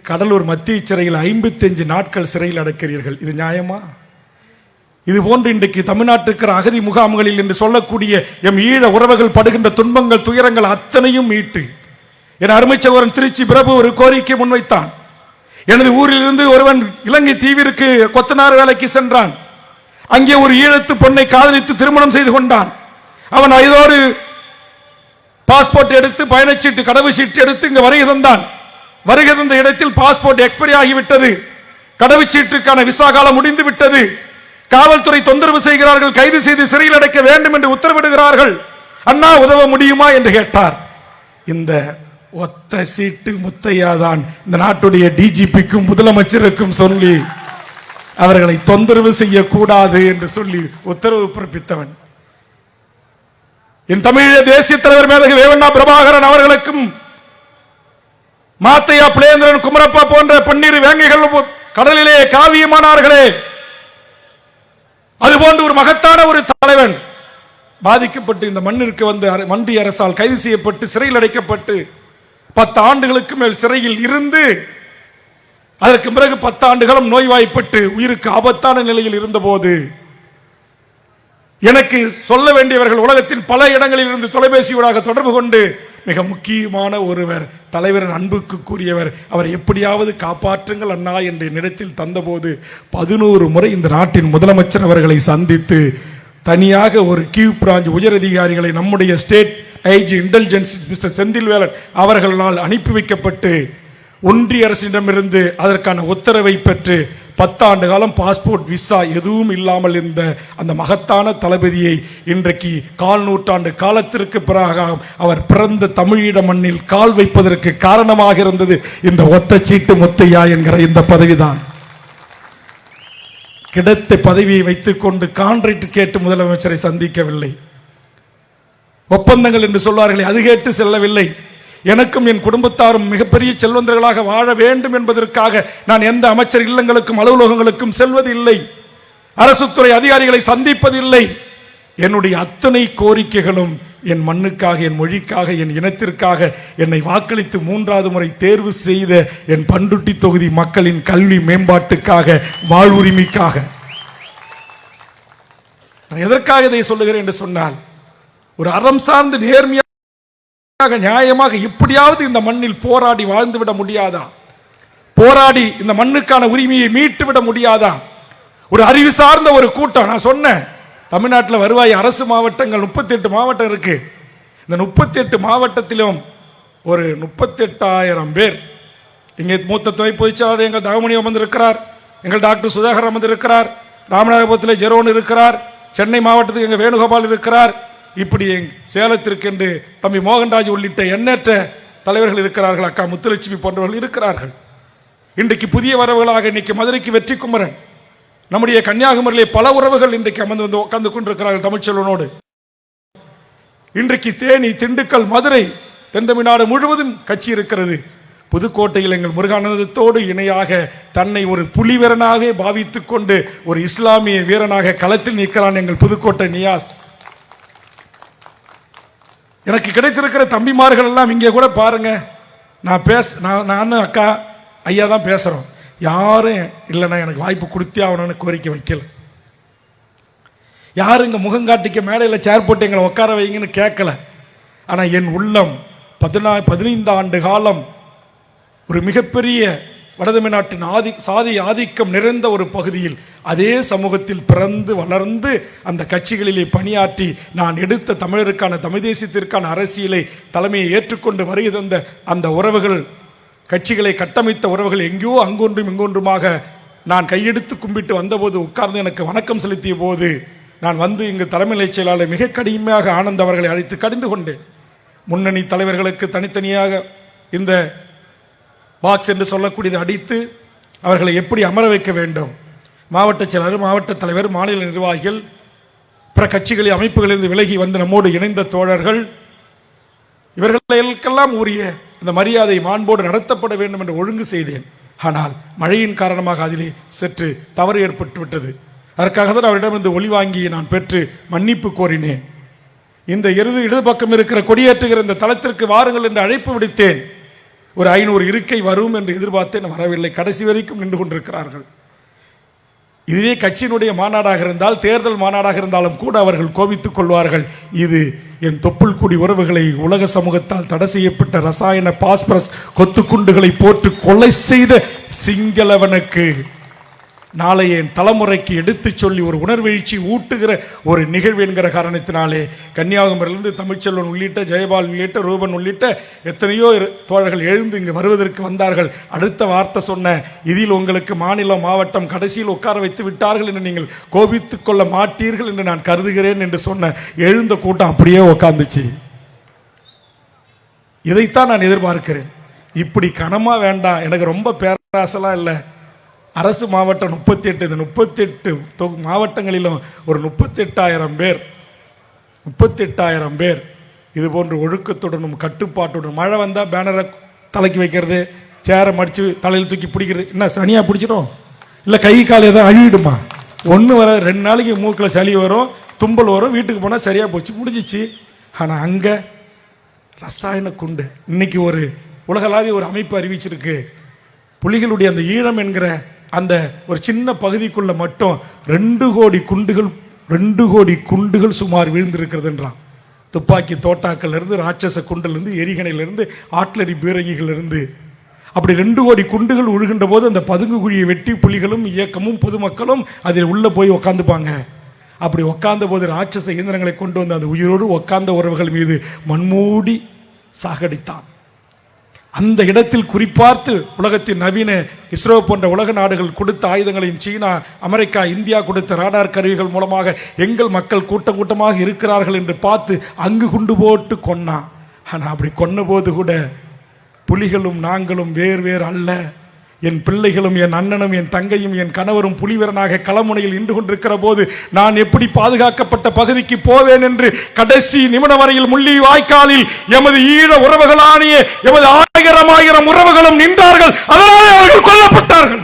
கடலூர் மத்திய சிறையில் 55 நாட்கள் சிறையில் அடைக்கிறீர்கள். இது நியாயமா? இது போன்று இன்றைக்கு தமிழ்நாட்டுக்கு அகதி முகாம்களில் என்று சொல்லக்கூடிய எம் ஈழ உறவுகள் படுகின்ற துன்பங்கள் துயரங்கள் அத்தனையும் மீட்டு என் அருமை சகோதரன் திருச்சி பிரபு ஒரு கோரிக்கை முன்வைத்தான். எனது ஊரில் இருந்து ஒருவன் இலங்கை தீவிற்கு கொத்தனார் வேலைக்கு சென்றான். அங்கே ஒரு ஈழத்து பெண்ணை காதலித்து திருமணம் செய்து கொண்டான். அவன் ஐதோடு பாஸ்போர்ட் எடுத்து பயணச்சீட்டு கடவுச்சீட்டு எடுத்து இங்கு வருகை தந்தான். வருகை தந்த இடத்தில் பாஸ்போர்ட் எக்ஸ்பைரி ஆகிவிட்டது. கடவுச்சீட்டுக்கான விசா காலம் முடிந்து விட்டது. காவல்துறை தொந்தரவு செய்கிறார்கள். கைது செய்து சிறையில் அடைக்க வேண்டும் என்று உத்தரவிடுகிறார்கள். அண்ணா உதவ முடியுமா என்று கேட்டார். இந்த ஒத்த சீட்டு முத்தையாதான் இந்த நாட்டுடைய டிஜிபிக்கும் முதலமைச்சருக்கும் சொல்லி அவர்களை தொந்தரவு செய்யக்கூடாது என்று சொல்லி உத்தரவு பிறப்பித்தவன். என் தமிழீழ தேசிய தலைவர் மேதகு வேவண்ணா பிரபாகரன் அவர்களுக்கும் மாத்தையா பிளேந்திரன் குமரப்பா போன்ற பன்னீர் வேங்கைகள் கடலிலே காவியமானார்களே, அதுபோன்று ஒரு மகத்தான ஒரு தலைவன் பாதிக்கப்பட்டு இந்த மண்ணிற்கு வந்து மண்டிய அரசால் கைது செய்யப்பட்டு சிறையில் அடைக்கப்பட்டு 10 ஆண்டுகளுக்கு மேல் சிறையில் இருந்து அதற்கு பிறகு 10 ஆண்டுகளும் நோய்வாய்ப்பட்டு உயிருக்கு ஆபத்தான நிலையில் இருந்தபோது எனக்கு சொல்ல வேண்டியவர்கள் உலகத்தின் பல இடங்களில் இருந்து தொலைபேசியூடாக தொடர்பு கொண்டு மிக முக்கியமான ஒருவர் தலைவரின் அன்புக்கு கூறியவர், அவர் எப்படியாவது காப்பாற்றுங்கள் அண்ணா என்று என்னிடத்தில் தந்தபோது 11 முறை இந்த நாட்டின் முதலமைச்சர் அவர்களை சந்தித்து தனியாக ஒரு கியூ பிரான்ச் உயர் அதிகாரிகளை நம்முடைய state IG intelligence mister Senthilvelan அவர்களால் அனுப்பி வைக்கப்பட்டு ஒன்றிய அரசிடமிருந்து அதற்கான உத்தரவை பெற்று 10 ஆண்டு காலம் பாஸ்போர்ட் விசா எதுவும் இல்லாமல் இருந்த அந்த மகத்தான தளபதியை இன்றைக்கு 1/4 நூற்றாண்டு காலத்திற்கு பிறகு அவர் பிறந்த தமிழீழ மண்ணில் கால் வைப்பதற்கு காரணமாக இருந்தது இந்த ஒத்த சீட்டு முத்தையா என்கிற இந்த பதவிதான். கிடைத்த பதவியை வைத்துக் கொண்டு கான்ட்ராக்ட் கேட்டு முதலமைச்சரை சந்திக்கவில்லை. ஒப்பந்தங்கள் என்று சொல்வார்களே, அது கேட்டு செல்லவில்லை. எனக்கும் என் குடும்பத்தாரும் மிகப்பெரிய செல்வந்தர்களாக வாழ வேண்டும் என்பதற்காக நான் எந்த அமைச்சர் இல்லங்களுக்கும் அலுவலகங்களுக்கும் செல்வது இல்லை. அரசுத்துறை அதிகாரிகளை சந்திப்பதில்லை. என்னுடைய அத்தனை கோரிக்கைகளும் என் மண்ணுக்காக, என் மொழிக்காக, என் இனத்திற்காக, என்னை வாக்களித்து 3வது முறை தேர்வு செய்த என் பண்ருட்டி தொகுதி மக்களின் கல்வி மேம்பாட்டுக்காக, வாழ்வுரிமைக்காக. நான் எதற்காக இதை சொல்லுகிறேன் என்று சொன்னால், ஒரு அறம் சார்ந்து நேர்மையாக நியாயமாக எப்படியாவது இந்த மண்ணில் போராடி வாழ்ந்துவிட முடியாதா? போராடி இந்த மண்ணுக்கான உரிமையை மீட்டு விட முடியாதா? ஒரு அறிவு சார்ந்த ஒரு கூட்டம். நான் சொன்னேன், தமிழ்நாட்டில் வருவாய் அரசு மாவட்டங்கள் 38 மாவட்டம் இருக்கு. இந்த 38 மாவட்டத்திலும் ஒரு 38,000 பேர். இங்கே மூத்த துணை பொதுச்செயலாளர் எங்கள் தகமணி அமர்ந்திருக்கிறார், எங்கள் டாக்டர் சுதாகர் அமர்ந்திருக்கிறார், ராமநாதபுரத்தில் ஜெரோன் இருக்கிறார், சென்னை மாவட்டத்துக்கு எங்கள் வேணுகோபால் இருக்கிறார், இப்படி சேலத்திற்கு என்று தம்பி மோகன்ராஜ் உள்ளிட்ட எண்ணற்ற தலைவர்கள் இருக்கிறார்கள், அக்கா முத்துலட்சுமி போன்றவர்கள் இருக்கிறார்கள். இன்றைக்கு புதிய வரவுகளாக இன்னைக்கு மதுரைக்கு வெற்றி குமரன், நம்முடைய கன்னியாகுமரியிலே பல உறவுகள் இன்றைக்கு அமர்ந்து வந்து உட்கார்ந்து கொண்டிருக்கிறார்கள் தமிழ்ச்செல்வனோடு. இன்றைக்கு தேனி, திண்டுக்கல், மதுரை, தென் தமிழ்நாடு முழுவதும் கட்சி இருக்கிறது. புதுக்கோட்டையில் எங்கள் முருகானந்தத்தோடு இணையாக தன்னை ஒரு புலி வீரனாக பாவித்துக் கொண்டு ஒரு இஸ்லாமிய வீரனாக களத்தில் நிற்கிறான் எங்கள் புதுக்கோட்டை நியாஸ். எனக்கு கிடைத்திருக்கிற தம்பிமார்கள் எல்லாம் இங்கே கூட பாருங்க, நானும் அக்கா ஐயா தான் பேசுறோம். யாரும் இல்லைன்னா எனக்கு வாய்ப்பு கொடுத்தே ஆகணும்னு கோரிக்கை வைக்கல. யாரும் இங்க முகங்காட்டிக்க மேடையில் சேர் போட்டு எங்களை உட்கார வைங்கன்னு கேட்கல. ஆனா என் உள்ளம் 15 ஆண்டு காலம் ஒரு மிகப்பெரிய வடதமிழ்நாட்டின் சாதி ஆதிக்கம் நிறைந்த ஒரு பகுதியில் அதே சமூகத்தில் பிறந்து வளர்ந்து அந்த கட்சிகளிலே பணியாற்றி நான் எடுத்த தமிழருக்கான, தமிழ் தேசியத்திற்கான அரசியலை தலைமையை ஏற்றுக்கொண்டு வருகை தந்த அந்த உறவுகள், கட்சிகளை கட்டமைத்த உறவுகள் எங்கேயோ அங்கொன்றும் இங்கொன்றுமாக நான் கையெடுத்து கும்பிட்டு வந்தபோது உட்கார்ந்து எனக்கு வணக்கம் செலுத்திய போது நான் வந்து இங்கு தலைமை செயலாளர் மிக கடுமையாக ஆனந்த் அவர்களை அழைத்து கடிந்து கொண்டேன். முன்னணி தலைவர்களுக்கு தனித்தனியாக இந்த பாக்ஸ் என்று சொல்லக்கூடியதை அடித்து அவர்களை எப்படி அமர வைக்க வேண்டும், மாவட்ட செயலாளர், மாவட்ட தலைவர், மாநில நிர்வாகிகள், பிற கட்சிகளின் அமைப்புகளிலிருந்து விலகி வந்து நம்மோடு இணைந்த தோழர்கள், இவர்களுக்கெல்லாம் உரிய இந்த மரியாதை மாண்போடு நடத்தப்பட வேண்டும் என்று ஒழுங்கு செய்தேன். ஆனால் மழையின் காரணமாக அதிலே சற்று தவறு ஏற்பட்டு விட்டது. அதற்காக தான் அவரிடமிருந்து ஒளி வாங்கி நான் பெற்று மன்னிப்பு கோரினேன். இந்த இடது பக்கம் இருக்கிற கொடியேற்றுகிற இந்த தளத்திற்கு வாருங்கள் என்று அழைப்பு விடுத்தேன். ஒரு 500 இருக்கை வரும் என்று எதிர்பார்த்தேன், வரவில்லை. கடைசி வரைக்கும் நின்று கொண்டிருக்கிறார்கள். இதுவே கட்சியினுடைய மாநாடாக இருந்தால், தேர்தல் மாநாடாக இருந்தாலும் கூட அவர்கள் கோபித்துக் கொள்வார்கள். இது என் தொப்புள் குடி உறவுகளை உலக சமூகத்தால் தடை செய்யப்பட்ட ரசாயன பாஸ்பரஸ் கொத்துக்குண்டுகளை போட்டு கொலை செய்த சிங்களவனுக்கு நாளைய என் தலைமுறைக்கு எடுத்து சொல்லி ஒரு உணர்வெழுச்சி ஊட்டுகிற ஒரு நிகழ்வு என்கிற காரணத்தினாலே கன்னியாகுமரியிலிருந்து தமிழ்ச்செல்வன் உள்ளிட்ட, ஜெயபால் உள்ளிட்ட, ரூபன் உள்ளிட்ட எத்தனையோ தோழர்கள் எழுந்து இங்கு வருவதற்கு வந்தார்கள். அடுத்த வார்த்தை சொன்ன, இதில் உங்களுக்கு மாநிலம் மாவட்டம் கடைசியில் உட்கார வைத்து விட்டார்கள் என்று நீங்கள் கோபித்துக் கொள்ள மாட்டீர்கள் என்று நான் கருதுகிறேன் என்று சொன்ன எழுந்த கூட்டம் அப்படியே உட்கார்ந்துச்சு. இதைத்தான் நான் எதிர்பார்க்கிறேன். இப்படி கனமா வேண்டாம். எனக்கு ரொம்ப பேராசலாம் இல்லை. அரசு மாவட்டம் 38, இந்த 38 மாவட்டங்களிலும் ஒரு 38,000 பேர் இது போன்ற ஒழுக்கத்துடனும் கட்டுப்பாட்டுடன், மழை வந்தால் பேனரை தலைக்கு வைக்கிறது, சேரை மடித்து தலையில் தூக்கி பிடிக்கிறது, என்ன சனியாக பிடிச்சிடும் இல்லை கை கால் ஏதாவது அழிவிடுமா? ஒன்று வர 2 நாளைக்கு மூக்கில் சளி வரும், தும்பல் வரும், வீட்டுக்கு போனால் சரியாக போச்சு, முடிஞ்சிச்சு. ஆனால் அங்கே ரசாயன குண்டு. இன்னைக்கு ஒரு உலகளாவிய ஒரு அமைப்பு அறிவிச்சிருக்கு, புலிகளுடைய அந்த ஈழம் என்கிற அந்த ஒரு சின்ன பகுதிக்குள்ள மட்டும் 2 கோடி குண்டுகள் சுமார் விழுந்திருக்கிறது என்றான். துப்பாக்கி தோட்டாக்கள் இருந்து, ராட்சச குண்டிலிருந்து, எரிகணையிலிருந்து, ஆட்லரி பீரங்கிகள் இருந்து, அப்படி 2 கோடி குண்டுகள் விழுகின்ற போது அந்த பதுங்கு குழியை வெட்டி புலிகளும் இயக்கமும் பொதுமக்களும் அதில் உள்ள போய் உக்காந்துப்பாங்க. அப்படி உக்காந்த போது ராட்சச இயந்திரங்களை கொண்டு வந்து அந்த உயிரோடு உக்காந்த உறவுகள் மீது மண்மூடி சாகடித்தான். அந்த இடத்தில் குறிப்பார்த்து உலகத்தின் நவீன இஸ்ரோ போன்ற உலக நாடுகள் கொடுத்த ஆயுதங்களையும், சீனா, அமெரிக்கா, இந்தியா கொடுத்த ராடார் கருவிகள் மூலமாக எங்கள் மக்கள் கூட்டம் கூட்டமாக இருக்கிறார்கள் என்று பார்த்து அங்கு குண்டு போட்டு கொன்னான். ஆனால் அப்படி கொன்ன போது கூட புலிகளும் நாங்களும் வேறு அல்ல. என் பிள்ளைகளும், என் அண்ணனும், என் தங்கையும், என் கணவரும் புலிவீரனாக களமுனையில் நின்று கொண்டிருக்கிற போது நான் எப்படி பாதுகாக்கப்பட்ட பகுதிக்கு போவேன் என்று கடைசி நிமிடம் வரையில் முள்ளி வாய்க்காலில் எமது ஈழ உறவுகளானிய எமது 1000 உறவுகளும் நின்றார்கள். அதனாலே அவர்கள் கொல்லப்பட்டார்கள்.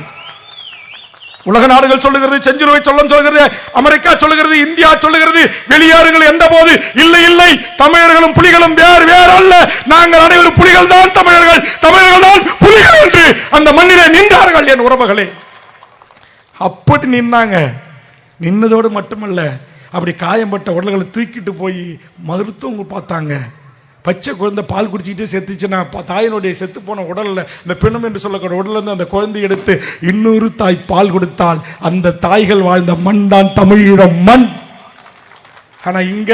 உலக நாடுகள் சொல்லுகிறது, செஞ்சிலுவை சொல்லுகிறது, அமெரிக்கா சொல்லுகிறது, இந்தியா சொல்லுகிறது, வெளியேறுங்கள் என்ற போது இல்லை, தமிழர்களும் புலிகளும் வேறு அல்ல, நாங்கள் அனைவரும் புலிகள் தான், தமிழர்கள் தான் புலிகள் என்று அந்த மண்ணிலே நின்றார்கள். என் உறவுகளே, அப்படி நின்னாங்க. நின்னதோடு மட்டுமல்ல, அப்படி காயம்பட்ட உடல்களை தூக்கிட்டு போய் மருத்துவங்க பார்த்தாங்க. பச்சை குழந்தை பால் குடிச்சிக்கிட்டே செத்துச்சுன்னா தாயினுடைய செத்து போன உடல்ல இந்த பெண்ணும் என்று சொல்லக்கூடிய உடல்ல இருந்து அந்த குழந்தை எடுத்து இன்னொரு தாய் பால் கொடுத்தால் அந்த தாய்கள் வாழ்ந்த மண் தான் தமிழீழ மண். ஆனா இங்க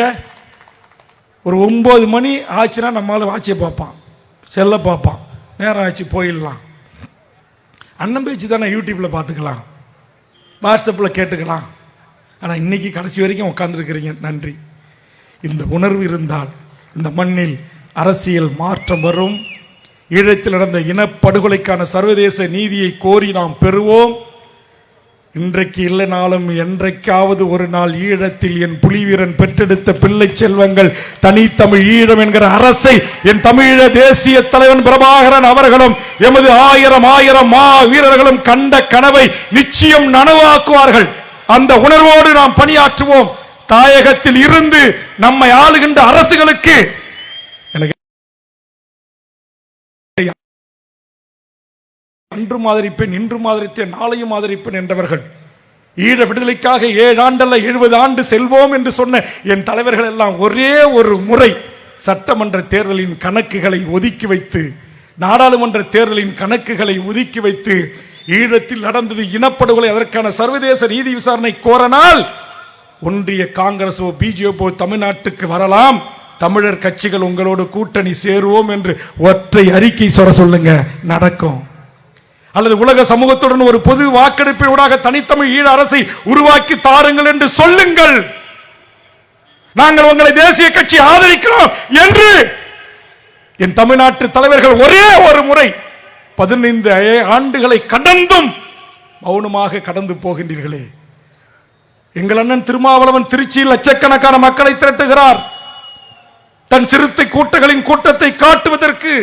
ஒரு 9 மணி ஆச்சுன்னா நம்மளால வாட்சியை பார்ப்பான், செல்ல பார்ப்பான், நேரம் ஆச்சு போயிடலாம். அண்ணன் பேச்சு தானே யூடியூப்ல பார்த்துக்கலாம், வாட்ஸ்அப்ல கேட்டுக்கலாம். ஆனா இன்னைக்கு கடைசி வரைக்கும் உட்கார்ந்துருக்கிறீங்க. நன்றி. இந்த உணர்வு இருந்தால் இந்த மண்ணில் அரசியல் மாற்றம் வரும். ஈழத்தில் நடந்த இனப்படுகொலைக்கான சர்வதேச நீதியை கோரி நாம் பெறுவோம். இன்றைக்கு இல்லைனாலும் என்றைக்காவது ஒரு நாள் ஈழத்தில் என் புலிவீரன் பெற்றெடுத்த பிள்ளை செல்வங்கள் தனித்தமிழ் ஈழம் என்கிற அரசை என் தமிழீழ தேசிய தலைவன் பிரபாகரன் அவர்களும் எமது 1000 மா வீரர்களும் கண்ட கனவை நிச்சயம் நனவாக்குவார்கள். அந்த உணர்வோடு நாம் பணியாற்றுவோம். தாயகத்தில் இருந்து நம்மை ஆளுகின்ற அரசுகளுக்கு அன்றும் ஆதரிப்பேன், இன்றும் ஆதரித்தேன், நாளையும் ஆதரிப்பேன் என்றவர்கள் ஈழ விடுதலைக்காக 7 ஆண்டல்ல 70 ஆண்டு செல்வோம் என்று சொன்ன என் தலைவர்கள் எல்லாம் ஒரே ஒரு முறை சட்டமன்ற தேர்தலின் கணக்குகளை ஒதுக்கி வைத்து, நாடாளுமன்ற தேர்தலின் கணக்குகளை ஒதுக்கி வைத்து, ஈழத்தில் நடந்தது இனப்படுகொலை, அதற்கான சர்வதேச நீதி விசாரணை கோரனால் ஒன்றிய காங்கிரஸோ பிஜேபி தமிழ்நாட்டுக்கு வரலாம், தமிழர் கட்சிகள் உங்களோடு கூட்டணி சேருவோம் என்று ஒற்றை அறிக்கை சொல்லுங்க, நடக்கும். அல்லது உலக சமூகத்துடன் ஒரு பொது வாக்கெடுப்பின் ஊடாக தனித்தமிழ் ஈழ அரசை உருவாக்கி தாருங்கள் என்று சொல்லுங்கள். நாங்கள் உங்களை தேசிய கட்சி ஆதரிக்கிறோம் என்று என் தமிழ்நாட்டு தலைவர்கள் ஒரே ஒரு முறை 15 ஆண்டுகளை கடந்தும் மௌனமாக கடந்து போகின்றீர்களே. எங்கள் அண்ணன் திருமாவளவன் திருச்சியில் லட்சக்கணக்கான மக்களை திரட்டுகிறார். தன் சிறுத்தை கூட்டங்களின் கூட்டத்தை காட்டுவதற்கு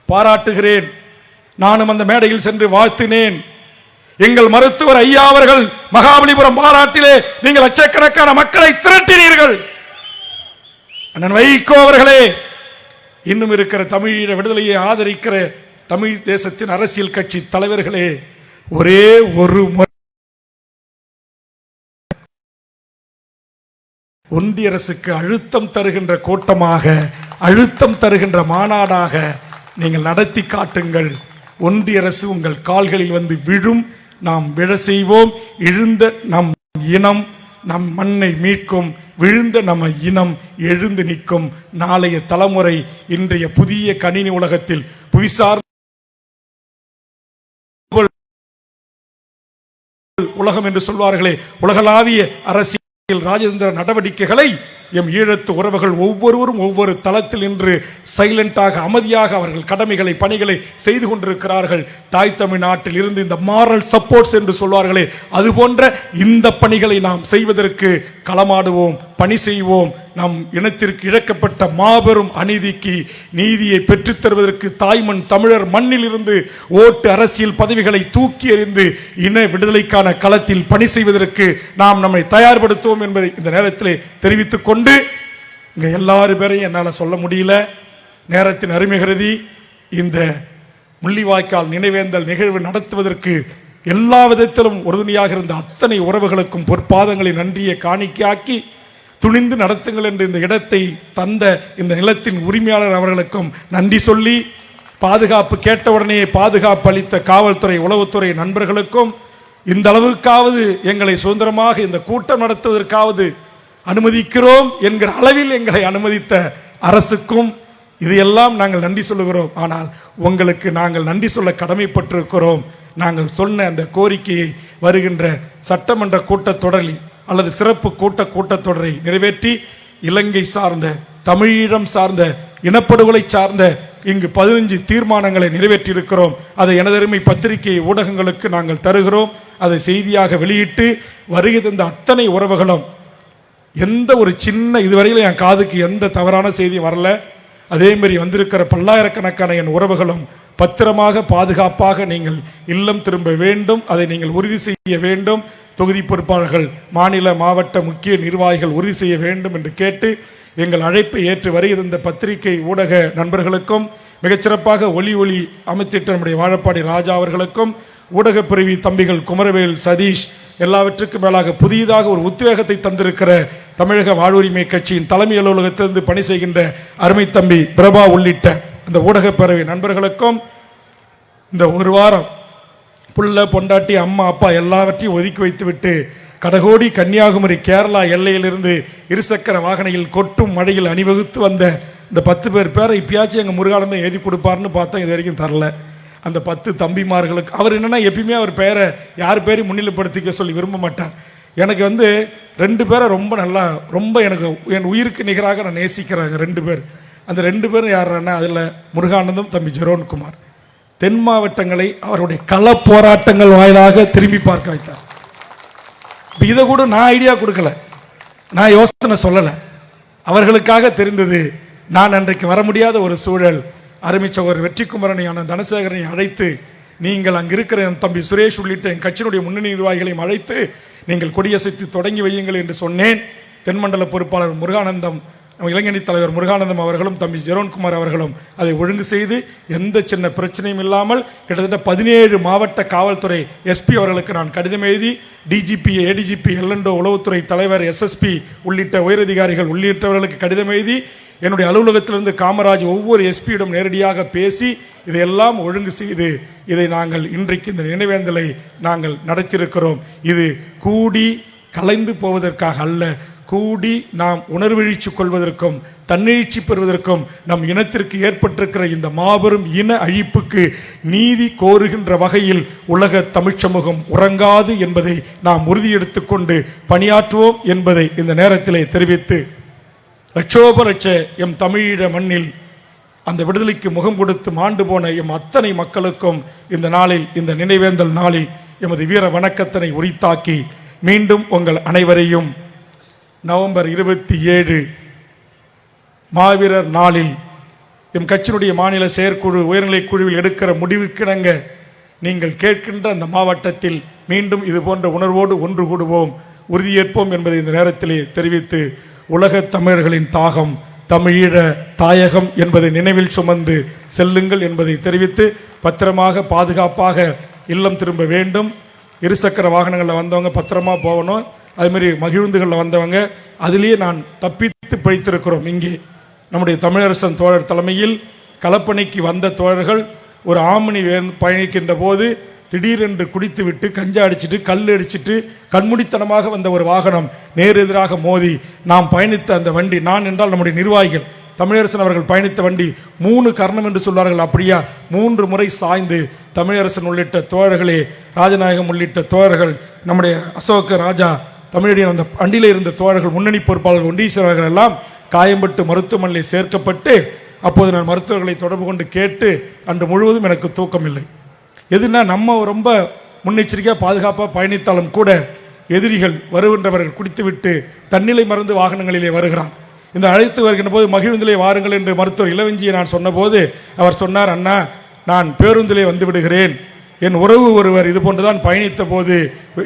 பாராட்டுகிறேன். நானும் அந்த மேடையில் சென்று வாழ்த்தினேன். எங்கள் மருத்துவர் ஐயா அவர்கள் மகாபலிபுரம் பாராட்டிலே நீங்கள் லட்சக்கணக்கான மக்களை திரட்டினீர்கள். அண்ணன் வைகோ அவர்களே, இன்னும் இருக்கிற தமிழீழ விடுதலையை ஆதரிக்கிற தமிழ் தேசத்தின் அரசியல் கட்சி தலைவர்களே, ஒரே ஒரு முறை ஒன்றிய அரசுக்கு அழுத்தம் தருகின்ற கூட்டமாக, அழுத்தம் தருகின்ற மாநாடாக நீங்கள் நடத்தி காட்டுங்கள். ஒன்றிய அரசு உங்கள் கால்களில் வந்து விழும். நாம் விழ செய்வோம். எழுந்த நம் இனம் நம் மண்ணை மீட்கும். விழுந்த நம்ம இனம் எழுந்து நிற்கும். நாளைய தலைமுறை இன்றைய புதிய கணினி உலகத்தில் புவிசார் உலகம் என்று சொல்வார்களே, உலகளாவிய அரசியல் ராஜதந்திர நடவடிக்கைகளை எம் ஈழத்து உறவுகள் ஒவ்வொருவரும் ஒவ்வொரு தளத்தில் நின்று சைலண்டாக, அமைதியாக அவர்கள் கடமைகளை, பணிகளை செய்து கொண்டிருக்கிறார்கள். தாய் தமிழ்நாட்டில் இருந்து இந்த மாரல் சப்போர்ட்ஸ் என்று சொல்வார்களே, அதுபோன்ற இந்த பணிகளை நாம் செய்வதற்கு களமாடுவோம், பணி செய்வோம். நம் இனத்திற்கு இழக்கப்பட்ட மாபெரும் அநீதிக்கு நீதியை பெற்றுத் தருவதற்கு தாய்மண் தமிழர் மண்ணில் இருந்து ஓட்டு அரசியல் பதவிகளை தூக்கி எறிந்து இன விடுதலைக்கான களத்தில் பணி செய்வதற்கு நாம் நம்மை தயார்படுத்துவோம் என்பதை இந்த நேரத்தில் தெரிவித்துக் கொண்டு, இங்க எல்லாரும் பேரையும் என்னால் சொல்ல முடியல, நேரத்தின் அருமை கருதி இந்த முள்ளிவாய்க்கால் நினைவேந்தல் நிகழ்வு நடத்துவதற்கு எல்லா விதத்திலும் உறுதுணையாக இருந்த அத்தனை உறவுகளுக்கும் பொற்பாதங்களை நன்றியை காணிக்கையாக்கி துணிந்து நடத்துங்கள் என்று இந்த இடத்தை தந்த இந்த நிலத்தின் உரிமையாளர் அவர்களுக்கும் நன்றி சொல்லி, பாதுகாப்பு கேட்டவுடனே பாதுகாப்பு அளித்த காவல்துறை, உளவுத்துறை நண்பர்களுக்கும், இந்த அளவுக்காவது எங்களை சுதந்திரமாக இந்த கூட்டம் நடத்துவதற்காவது அனுமதிக்கிறோம் என்கிற அளவில் எங்களை அனுமதித்த அரசுக்கும் இதையெல்லாம் நாங்கள் நன்றி சொல்லுகிறோம். ஆனால் உங்களுக்கு நாங்கள் நன்றி சொல்ல கடமைப்பட்டிருக்கிறோம். நாங்கள் சொன்ன அந்த கோரிக்கையை வருகின்ற சட்டமன்ற கூட்டத்தொடரில் அல்லது சிறப்பு கூட்டத்தொடரை நிறைவேற்றி இலங்கை சார்ந்த, தமிழீழம் சார்ந்த, இனப்படுகொலை சார்ந்த இங்கு 15 தீர்மானங்களை நிறைவேற்றி இருக்கிறோம். அதை எனதருமை பத்திரிகை ஊடகங்களுக்கு நாங்கள் தருகிறோம். அதை செய்தியாக வெளியிட்டு வருகை தந்த அத்தனை உறவுகளும், எந்த ஒரு சின்ன இதுவரையில் என் காதுக்கு எந்த தவறான செய்தியும் வரல. அதே மாதிரி வந்திருக்கிற பல்லாயிரக்கணக்கான என் உறவுகளும் பத்திரமாக, பாதுகாப்பாக நீங்கள் இல்லம் திரும்ப வேண்டும். அதை நீங்கள் உறுதி செய்ய வேண்டும். தொகுதி பொறுப்பாளர்கள், மாநில மாவட்ட முக்கிய நிர்வாகிகள் உறுதி செய்ய வேண்டும் என்று கேட்டு, எங்கள் அழைப்பை ஏற்று வருகை தந்த பத்திரிகை ஊடக நண்பர்களுக்கும், மிகச்சிறப்பாக ஒளி அமைத்திட்ட நம்முடைய வாழப்பாடி ராஜா அவர்களுக்கும், ஊடக பிரிவி தம்பிகள் குமரவேல், சதீஷ், எல்லாவற்றுக்கும் மேலாக புதியதாக ஒரு உத்வேகத்தை தந்திருக்கிற தமிழக வாழ்வுரிமை கட்சியின் தலைமை அலுவலகத்திலிருந்து பணி செய்கின்ற அருமை தம்பி பிரபா உள்ளிட்ட இந்த ஊடக பேரவை நண்பர்களுக்கும், இந்த ஒரு வாரம் புள்ள பொண்டாட்டி அம்மா அப்பா எல்லாவற்றையும் ஒதுக்கி வைத்துவிட்டு கடகோடி கன்னியாகுமரி கேரளா எல்லையிலிருந்து இருசக்கர வாகனையில் கொட்டும் மழையில் அணிவகுத்து வந்த இந்த 10 பேரை இப்பயாச்சும் எங்கள் முருகானந்தம் எழுதி கொடுப்பாருன்னு பார்த்தா இது வரைக்கும் தரல. அந்த 10 தம்பிமார்களுக்கு அவர் என்னன்னா, எப்பயுமே அவர் பெயரை யார் பேரையும் முன்னிலைப்படுத்திக்க சொல்லி விரும்ப மாட்டார். எனக்கு 2 பேரை ரொம்ப எனக்கு என் உயிருக்கு நிகராக நான் நேசிக்கிறாங்க 2 பேர். அந்த 2 பேரும் யாருன்னா, அதில் முருகானந்தம், தம்பி ஜெரோன்குமார். தென் மாவட்டங்களை அவருடைய கள போராட்டங்கள் வாயிலாக திரும்பி பார்க்க வைத்தார். இதை கூட நான் ஐடியா கொடுக்கல, நான் யோசனை சொல்லலை, அவர்களுக்காக தெரிந்தது. நான் அன்றைக்கு வர முடியாத ஒரு சூழல். அருமை சகோதரர் வெற்றிக்குமரனையான தனசேகரனை அழைத்து, நீங்கள் அங்கு இருக்கிற என் தம்பி சுரேஷ் உள்ளிட்ட என் கட்சியினுடைய முன்னணி நிர்வாகிகளையும் அழைத்து நீங்கள் கொடியசைத்து தொடங்கி வையுங்கள் என்று சொன்னேன். தென்மண்டல பொறுப்பாளர் முருகானந்தம், இளைஞணி தலைவர் முருகானந்தம் அவர்களும் தம்பி ஜெரோன்குமார் அவர்களும் அதை ஒழுங்கு செய்து எந்த சின்ன பிரச்சனையும் இல்லாமல் கிட்டத்தட்ட 17 மாவட்ட காவல்துறை எஸ்பி அவர்களுக்கு நான் கடிதம் எழுதி, டிஜிபி, ஏடிஜிபி, எல்என்டோ, உளவுத்துறை தலைவர், எஸ்எஸ்பி உள்ளிட்ட உயரதிகாரிகள் உள்ளிட்டவர்களுக்கு கடிதம் எழுதி, என்னுடைய அலுவலகத்திலிருந்து காமராஜ் ஒவ்வொரு எஸ்பியிடம் நேரடியாக பேசி இதையெல்லாம் ஒழுங்கு செய்து இதை நாங்கள் இன்றைக்கு இந்த நினைவேந்தலை நாங்கள் நடத்தியிருக்கிறோம். இது கூடி கலைந்து போவதற்காக அல்ல, கூடி நாம் உணர்வெழுச்சி கொள்வதற்கும் தன்னெழுச்சி பெறுவதற்கும் நம் இனத்திற்கு ஏற்பட்டிருக்கிற இந்த மாபெரும் இன அழிப்புக்கு நீதி கோருகின்ற வகையில் உலக தமிழ்ச் சமூகம் உறங்காது என்பதை நாம் உறுதியெடுத்துக் கொண்டு பணியாற்றுவோம் என்பதை இந்த நேரத்திலே தெரிவித்து, லட்சோப லட்ச எம் தமிழீழ மண்ணில் அந்த விடுதலைக்கு முகம் கொடுத்து மாண்டு போன எம் அத்தனை மக்களுக்கும் இந்த நாளில், இந்த நினைவேந்தல் நாளில் எமது வீர வணக்கத்தினை உரித்தாக்கி மீண்டும் உங்கள் அனைவரையும் நவம்பர் 27 மாவீரர் நாளில் எம் கட்சியினுடைய மாநில செயற்குழு உயர்நிலை குழுவில் எடுக்கிற முடிவுக்கிணங்க நீங்கள் கேட்கின்ற அந்த மாவட்டத்தில் மீண்டும் இது போன்ற உணர்வோடு ஒன்று கூடுவோம், உறுதியேற்போம் என்பதை இந்த நேரத்திலே தெரிவித்து, உலக தமிழர்களின் தாகம் தமிழீழ தாயகம் என்பதை நினைவில் சுமந்து செல்லுங்கள் என்பதை தெரிவித்து பத்திரமாக பாதுகாப்பாக இல்லம் திரும்ப வேண்டும். இருசக்கர வாகனங்களில் வந்தவங்க பத்திரமா போகணும். அதுமாரி மகிழுந்துகளில் வந்தவங்க அதிலேயே நான் தப்பித்து பிழைத்திருக்கிறோம். இங்கே நம்முடைய தமிழரசன் தோழர் தலைமையில் களப்பணிக்கு வந்த தோழர்கள் ஒரு ஆமணி பயணிக்கின்ற போது திடீரென்று குடித்து விட்டு கஞ்சா அடிச்சிட்டு கல் அடிச்சிட்டு கண்முடித்தனமாக வந்த ஒரு வாகனம் நேர் எதிராக மோதி நாம் பயணித்த அந்த வண்டி, நான் என்றால் நம்முடைய நிர்வாகிகள் தமிழரசன் அவர்கள் பயணித்த வண்டி 3 கர்ணம் என்று சொல்வார்கள், அப்படியா 3 முறை சாய்ந்து தமிழரசன் உள்ளிட்ட தோழர்களே, ராஜநாயகம் உள்ளிட்ட தோழர்கள், நம்முடைய அசோக ராஜா தமிழடியின் அந்த வண்டியில் இருந்த தோழர்கள், முன்னணி பொறுப்பாளர்கள், ஒண்டீஸ்வரர்கள் எல்லாம் காயம்பட்டு மருத்துவமனையில் சேர்க்கப்பட்டு அப்போது நான் மருத்துவர்களை தொடர்பு கொண்டு கேட்டு அன்று முழுவதும் எனக்கு தூக்கம் இல்லை. எதுனா நம்ம ரொம்ப முன்னெச்சரிக்கையாக பாதுகாப்பாக பயணித்தாலும் கூட எதிரிகள் வருகின்றவர்கள் குடித்துவிட்டு தன்னிலை மறந்து வாகனங்களிலே வருகிறான். இந்த அழைத்து வருகின்ற போது மகிழுந்திலே வாருங்கள் என்று மருத்துவர் இளவஞ்சியை நான் சொன்னபோது அவர் சொன்னார், அண்ணா நான் பேருந்திலே வந்து விடுகிறேன், என் உறவு ஒருவர் இது போன்றுதான் பயணித்த போது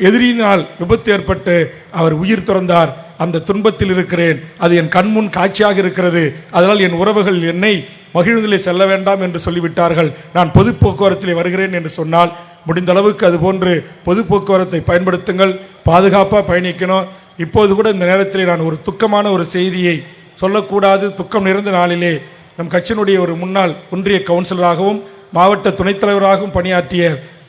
எதிரியினால் விபத்து ஏற்பட்டு அவர் உயிர் துறந்தார், அந்த துன்பத்தில் இருக்கிறேன், அது என் கண்முன் காட்சியாக இருக்கிறது, அதனால் என் உறவுகள் என்னை மகிழுந்திலே செல்ல வேண்டாம் என்று சொல்லிவிட்டார்கள், நான் பொது போக்குவரத்திலே வருகிறேன் என்று சொன்னால் முடிந்த அளவுக்கு அதுபோன்று பொது போக்குவரத்தை பயன்படுத்துங்கள், பாதுகாப்பாக பயணிக்கணும். இப்போது கூட இந்த நேரத்தில் நான் ஒரு துக்கமான ஒரு செய்தியை சொல்லக்கூடாது. துக்கம் நிறைந்த நாளிலே நம் கட்சியினுடைய ஒரு முன்னாள் ஒன்றிய கவுன்சிலராகவும் மாவட்ட துணைத் தலைவராகவும் பணியாற்றிய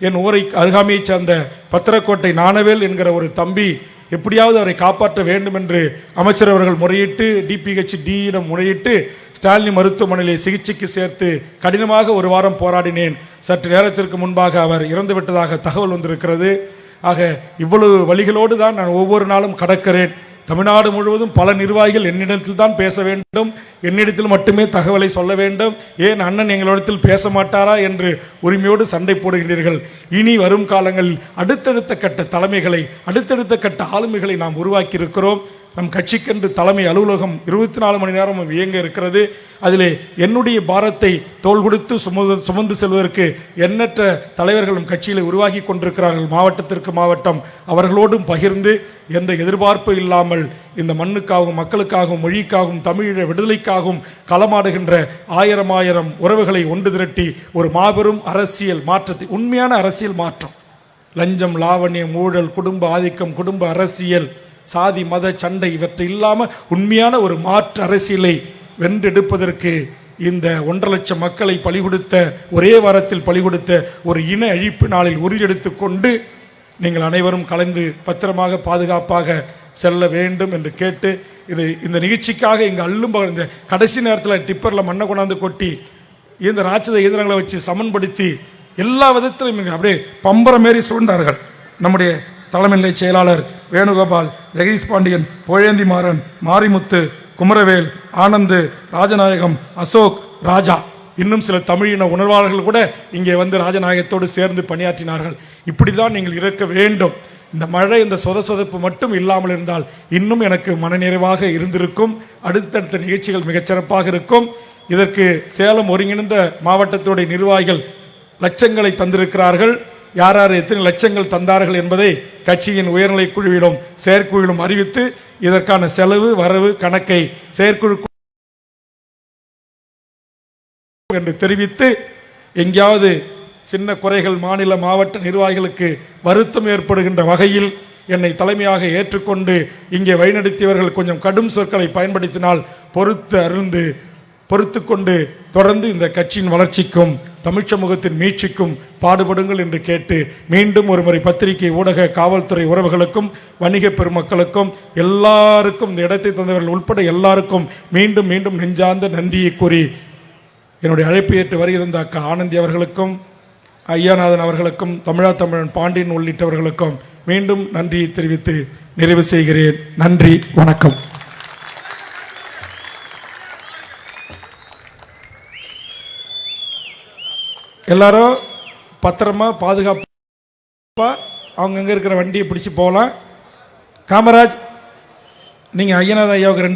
என் ஊரை அருகாமையைச் சேர்ந்த பத்திரக்கோட்டை நாணவேல் என்கிற ஒரு தம்பி, எப்படியாவது அவரை காப்பாற்ற வேண்டும் என்று அமைச்சர் அவர்கள் முறையிட்டு DPHD-இடம் முறையிட்டு ஸ்டாலின் மருத்துவமனையிலே சிகிச்சைக்கு சேர்த்து கடினமாக ஒரு வாரம் போராடினேன். சற்று நேரத்திற்கு முன்பாக அவர் இறந்துவிட்டதாக தகவல் வந்திருக்கிறது. ஆக இவ்வளவு வழிகளோடு தான் நான் ஒவ்வொரு நாளும் கடக்கிறேன். தமிழ்நாடு முழுவதும் பல நிர்வாகிகள் என்னிடத்தில் தான் பேச வேண்டும், என்னிடத்தில் மட்டுமே தகவலை சொல்ல வேண்டும், ஏன் அண்ணன் எங்களிடத்தில் பேச மாட்டாரா என்று உரிமையோடு சண்டை போடுகின்றீர்கள். இனி வரும் காலங்களில் அடுத்தடுத்த கட்ட தலைமைகளை, அடுத்தடுத்த கட்ட ஆளுமைகளை நாம் உருவாக்கி இருக்கிறோம். நம் கட்சிக்கென்று தலைமை அலுவலகம் 24 மணி நேரமும் இயங்க இருக்கிறது. அதிலே என்னுடைய பாரத்தை தோள் கொடுத்து சுமந்து செல்வதற்கு எண்ணற்ற தலைவர்களும் கட்சியிலே உருவாக்கி கொண்டிருக்கிறார்கள். மாவட்டத்திற்கு மாவட்டம் அவர்களோடும் பகிர்ந்து எந்த எதிர்பார்ப்பு இல்லாமல் இந்த மண்ணுக்காகவும் மக்களுக்காகவும் மொழிக்காகவும் தமிழீழ விடுதலைக்காகவும் களமாடுகின்ற ஆயிரம் உறவுகளை ஒன்று திரட்டி ஒரு மாபெரும் அரசியல் மாற்றத்தை, உண்மையான அரசியல் மாற்றம், லஞ்சம் லாவண்யம் ஊழல் குடும்ப ஆதிக்கம் குடும்ப அரசியல் சாதி மத சண்டை இவற்றை இல்லாமல் உண்மையான ஒரு மாற்று அரசியலை வென்றெடுப்பதற்கு இந்த 1.5 லட்சம் மக்களை பலிகொடுத்த, ஒரே வாரத்தில் பலிகொடுத்த ஒரு இன அழிப்பு நாளில் உறுதியெடுத்து கொண்டு நீங்கள் அனைவரும் கலந்து பத்திரமாக பாதுகாப்பாக செல்ல வேண்டும் என்று கேட்டு, இந்த நிகழ்ச்சிக்காக இங்கே அள்ளும் இந்த கடைசி நேரத்தில் டிப்பரில் மண்ணை கொண்டாந்து கொட்டி இந்த ராட்சத இயந்திரங்களை வச்சு சமன்படுத்தி எல்லா விதத்திலும் இங்கே அப்படியே பம்பரம் மாரி சூழ்ந்தார்கள். நம்முடைய தலைமை நிலை செயலாளர் வேணுகோபால், ஜெகதீஷ் பாண்டியன், புகழேந்தி மாறன், மாரிமுத்து, குமரவேல், ஆனந்து, ராஜநாயகம், அசோக், ராஜா, இன்னும் சில தமிழின உணர்வாளர்கள் கூட இங்கே வந்து ராஜநாயகத்தோடு சேர்ந்து பணியாற்றினார்கள். இப்படிதான் நீங்கள் இருக்க வேண்டும். இந்த மழை, இந்த சொதப்பு மட்டும் இல்லாமல் இருந்தால் இன்னும் எனக்கு மனநிறைவாக இருந்திருக்கும். அடுத்தடுத்த நிகழ்ச்சிகள் மிகச்சிறப்பாக இருக்கும். இதற்கு சேலம் ஒருங்கிணைந்த மாவட்டத்துடைய நிர்வாகிகள் லட்சங்களை தந்திருக்கிறார்கள். யார் யார் எத்தனை லட்சங்கள் தந்தார்கள் என்பதை கட்சியின் உயர்நிலை குழுவிலும் செயற்குழுவிலும் அறிவித்து இதற்கான செலவு வரவு கணக்கை செயற்குழு என்று தெரிவித்து, எங்கேயாவது சின்ன குறைகள் மாநில மாவட்ட நிர்வாகிகளுக்கு வருத்தம் ஏற்படுகின்ற வகையில் என்னை தலைமையாக ஏற்றுக்கொண்டு இங்கே வழிநடத்தியவர்கள் கொஞ்சம் கடும் சொற்களை பயன்படுத்தினால் பொறுத்து கொண்டு தொடர்ந்து இந்த கட்சியின் வளர்ச்சிக்கும் தமிழ் சமூகத்தின் மீட்சிக்கும் பாடுபடுங்கள் என்று கேட்டு, மீண்டும் ஒருமுறை பத்திரிகை ஊடக காவல்துறை உறவுகளுக்கும் வணிக பெருமக்களுக்கும் எல்லாருக்கும், இந்த இடத்தை தந்தவர்கள் உட்பட எல்லாருக்கும் மீண்டும் மீண்டும் நெஞ்சார்ந்த நன்றியை கூறி, என்னுடைய அழைப்பு ஏற்று வருகை தந்த அக்கா ஆனந்தி அவர்களுக்கும், ஐயாநாதன் அவர்களுக்கும், தமிழன் பாண்டியன் உள்ளிட்டவர்களுக்கும் மீண்டும் நன்றியை தெரிவித்து நிறைவு செய்கிறேன். நன்றி, வணக்கம். எல்லாரும் பத்திரமா பாதுகாப்பா அவங்க இருக்கிற வண்டியை பிடிச்சு போகலாம். காமராஜ், நீங்க ஐயநாத ஐயாவுக்கு 2